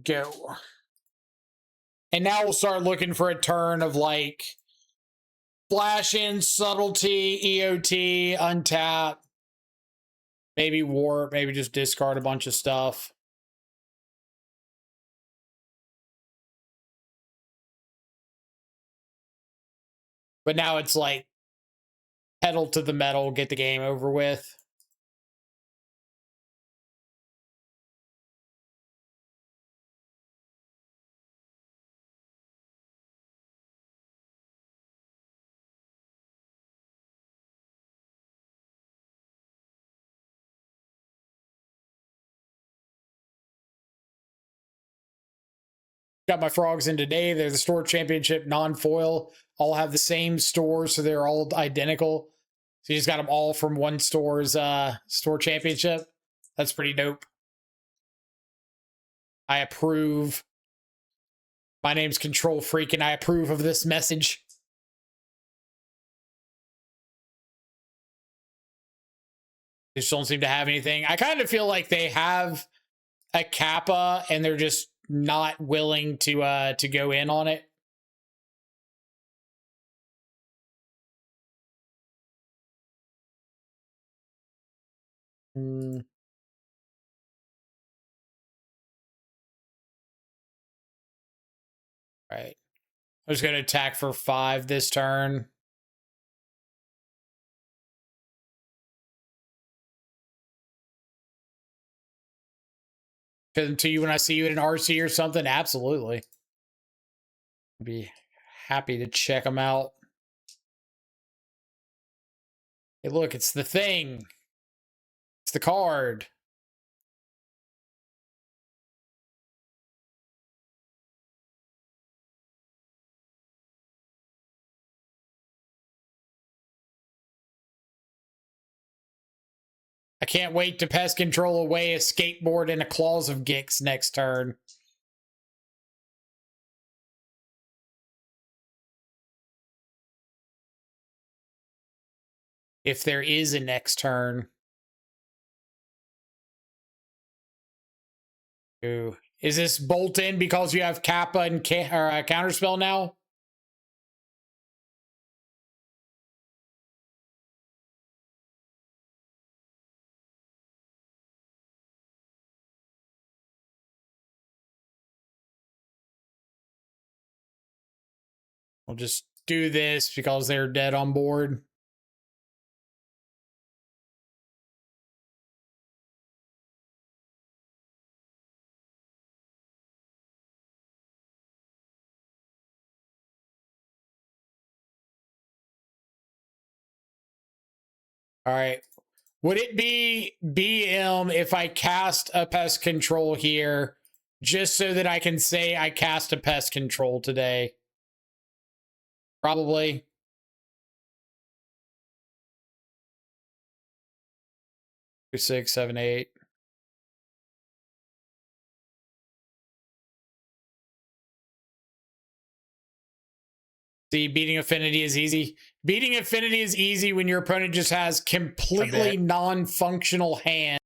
Go. And now we'll start looking for a turn of like flash in, subtlety, EOT, untap, maybe warp, maybe just discard a bunch of stuff. But now it's like pedal to the metal, get the game over with. Got my frogs in today. They're the store championship non-foil. All have the same store, so they're all identical. So you just got them all from one store's store championship. That's pretty dope. I approve. My name's Control Freak, and I approve of this message. They just don't seem to have anything. I kind of feel like they have a Kappa, and they're just not willing to go in on it. Right. I'm just going to attack for 5 this turn. To you when I see you at an RC or something, absolutely. I'd be happy to check them out. Hey, look, it's the thing. It's the card. I can't wait to pest control away a skateboard and a Claws of Gix next turn. If there is a next turn. Ooh. Is this bolt in because you have Kappa and Counterspell now? We'll just do this because they're dead on board. All right. Would it be BM if I cast a pest control here just so that I can say I cast a pest control today? Probably. Two, 6, 7, 8. See, beating Affinity is easy. Beating Affinity is easy when your opponent just has completely non-functional hand.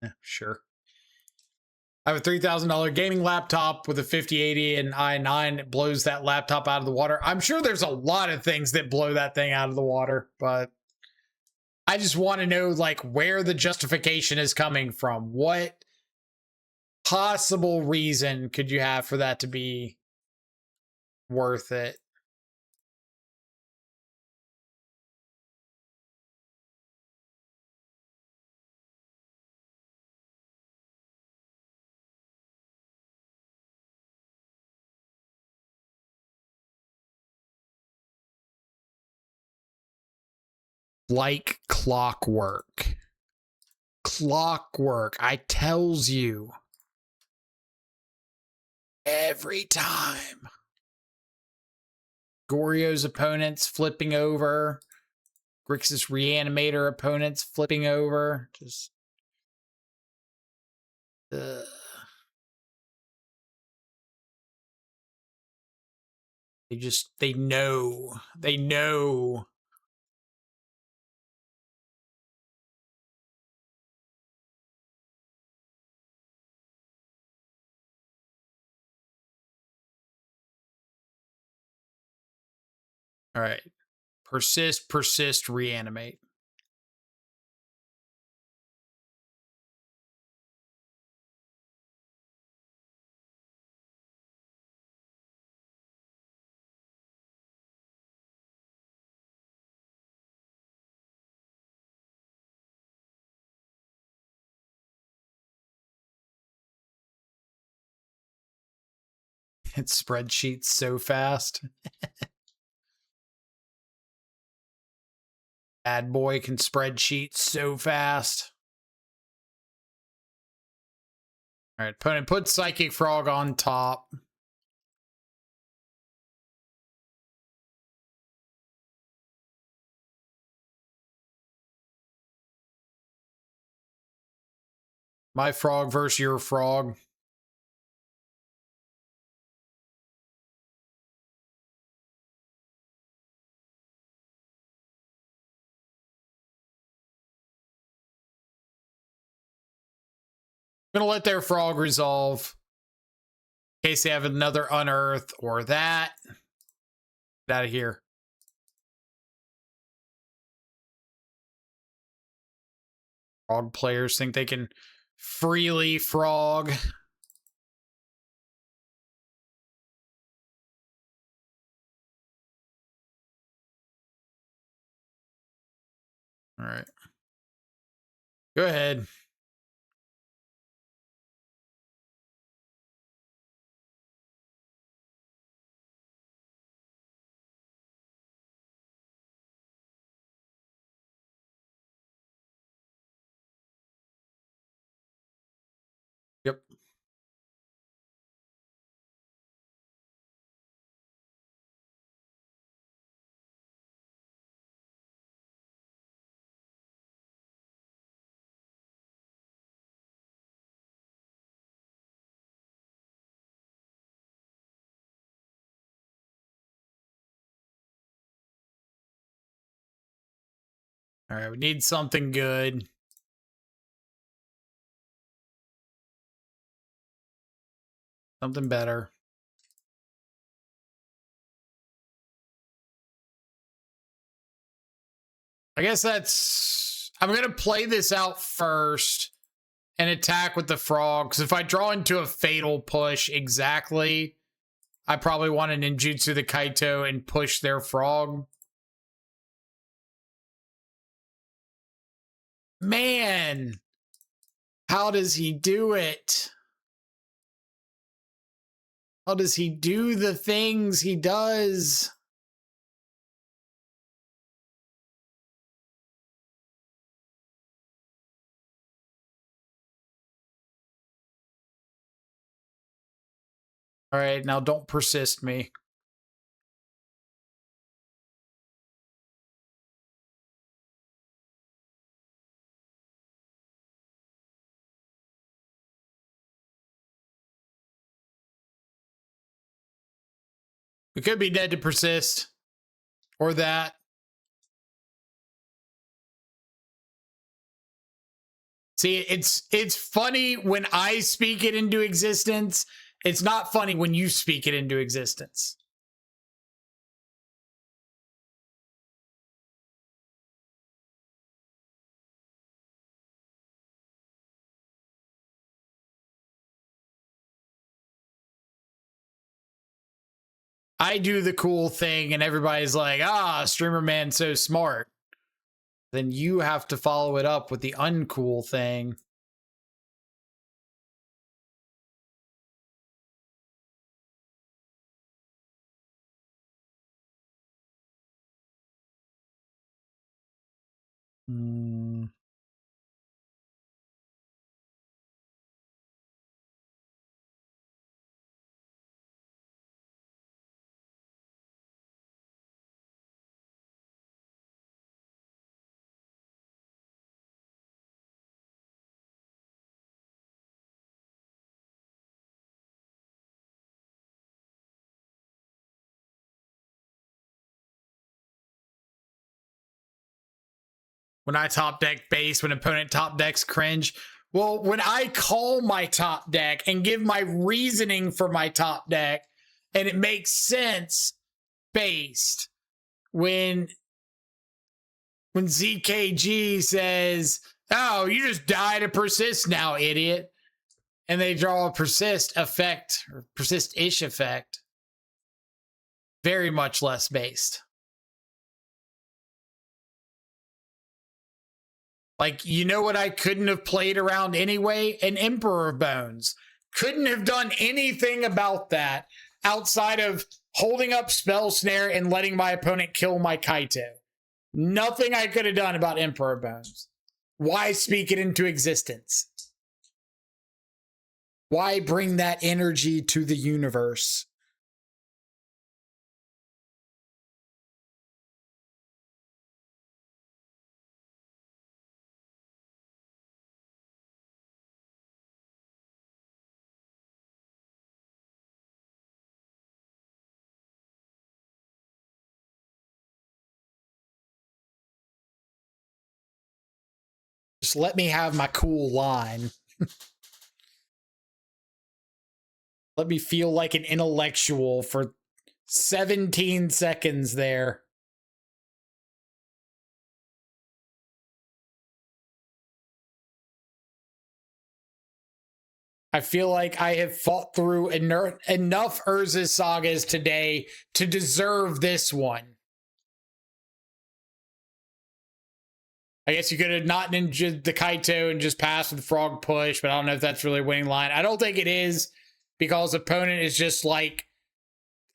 Yeah, sure. I have a $3,000 gaming laptop with a 5080 and i9. It blows that laptop out of the water. I'm sure there's a lot of things that blow that thing out of the water, but I just want to know like where the justification is coming from. What possible reason could you have for that to be worth it? like clockwork. Clockwork, I tells you. Every time. Goryo's opponents flipping over. Grixis Reanimator opponents flipping over. Just... They know. They know. All right. Persist, persist, reanimate. It spreadsheets so fast. Bad boy can spreadsheet so fast. All right, opponent put Psychic Frog on top. My frog versus your frog. I'm gonna let their frog resolve. In case they have another unearth or that. Get out of here. Frog players think they can freely frog. All right. Go ahead. Yep. All right, we need something good. Something better. I guess that's... I'm going to play this out first and attack with the frog. Because if I draw into a fatal push exactly, I probably want to ninjutsu the Kaito and push their frog. Man! How does he do it? How does he do the things he does? All right, now don't persist me. We could be dead to persist. Or that. See, it's funny when I speak it into existence. It's not funny when you speak it into existence. I do the cool thing and everybody's like, ah, streamer man so smart. Then you have to follow it up with the uncool thing. Hmm. When I top deck base, when opponent top decks cringe. Well, when I call my top deck and give my reasoning for my top deck, and it makes sense based when ZKG says, "Oh, you just die to persist now, idiot," and they draw a persist effect or persist-ish effect, very much less based. Like, you know what I couldn't have played around anyway? An Emperor of Bones. Couldn't have done anything about that outside of holding up Spell Snare and letting my opponent kill my Kaito. Nothing I could have done about Emperor of Bones. Why speak it into existence? Why bring that energy to the universe? Just let me have my cool line. Let me feel like an intellectual for 17 seconds there. I feel like I have fought through enough Urza sagas today to deserve this one. I guess you could have not ninja the Kaito and just passed with Frog Push, but I don't know if that's really a winning line. I don't think it is, because opponent is just like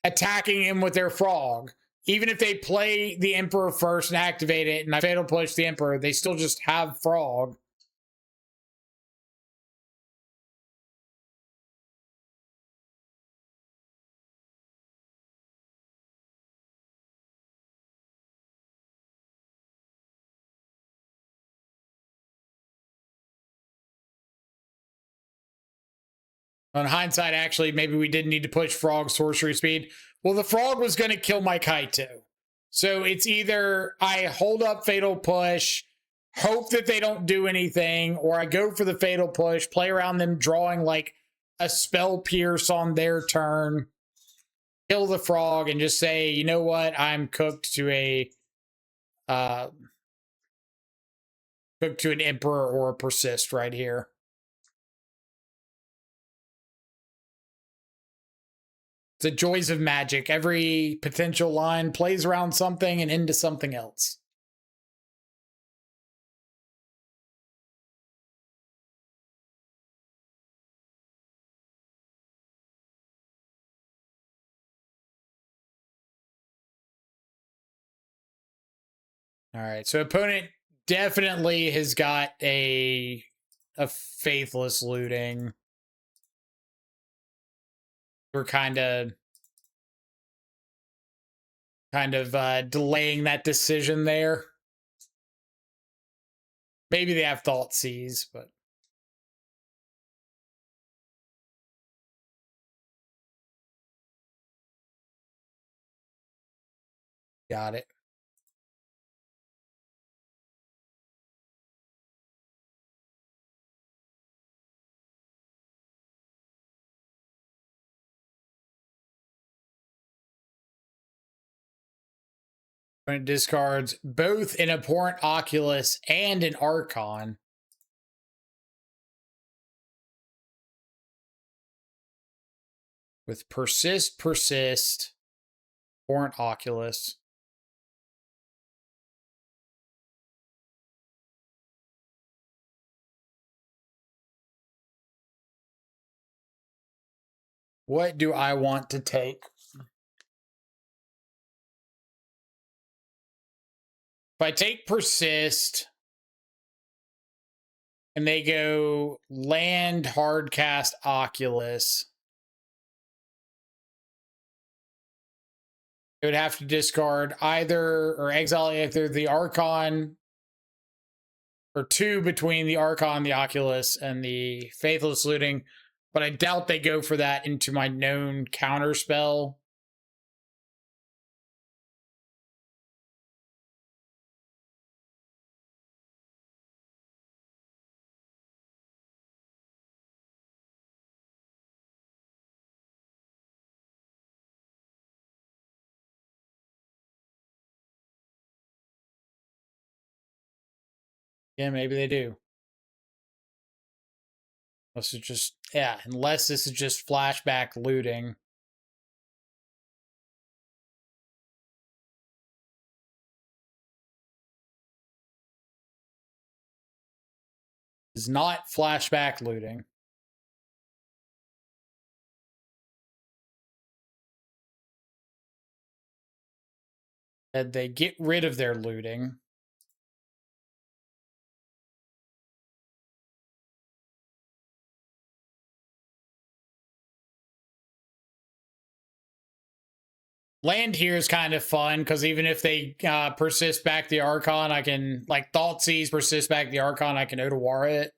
attacking him with their Frog. Even if they play the Emperor first and activate it, and I Fatal Push the Emperor, they still just have Frog. On hindsight, actually, maybe we didn't need to push Frog sorcery speed. Well, the Frog was going to kill my Kaito. So it's either I hold up Fatal Push, hope that they don't do anything, or I go for the Fatal Push, play around them drawing like a Spell Pierce on their turn, kill the Frog, and just say, you know what, I'm cooked to an Emperor or a Persist right here. It's the joys of Magic. Every potential line plays around something and into something else. All right, so opponent definitely has got a faithless looting. We're kind of delaying that decision there. Maybe they have Thought Seize, but got it. Opponent discards both an Abhorrent Oculus and an Archon. With Persist, Abhorrent Oculus. What do I want to take? If I take Persist, and they go land, hardcast, Oculus, it would have to discard either or exile either the Archon or two between the Archon, the Oculus, and the Faithless Looting. But I doubt they go for that into my known counter spell. Yeah, maybe they do. Unless it's just, yeah, unless this is just flashback looting. It's not flashback looting. And they get rid of their looting. Land here is kind of fun because even if they persist back the Archon, I can, like, Thoughtseize persist back the Archon, I can Otawara it.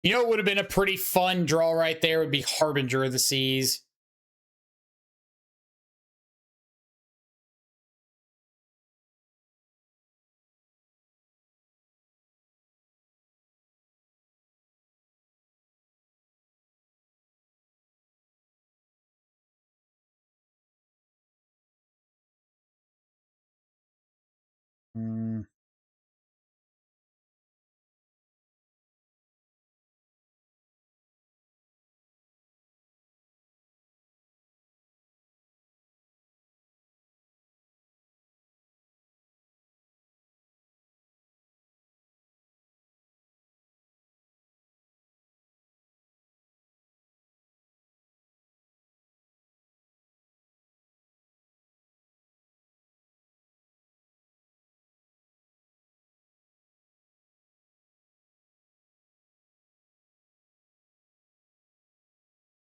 You know, it would have been a pretty fun draw right there would be Harbinger of the Seas. Hmm.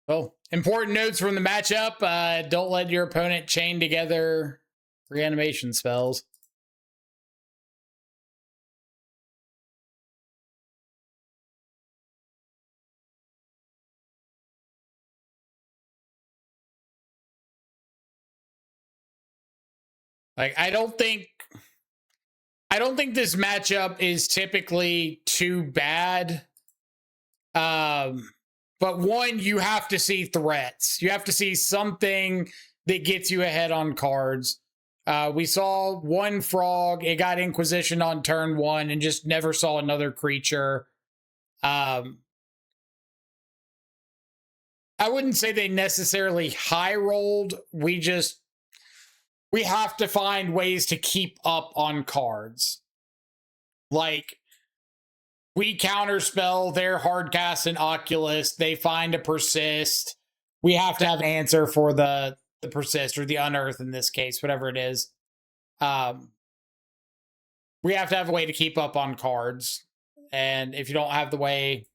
Well, important notes from the matchup. Don't let your opponent chain together reanimation spells. Like, I don't think this matchup is typically too bad. But one, you have to see threats. You have to see something that gets you ahead on cards. We saw one frog. It got Inquisition on turn one and just never saw another creature. I wouldn't say they necessarily high rolled. We have to find ways to keep up on cards. Like, we counterspell their hardcast and Oculus. They find a persist. We have to have an answer for the persist or the unearth in this case, whatever it is. We have to have a way to keep up on cards. And if you don't have the way,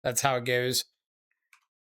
that's how it goes.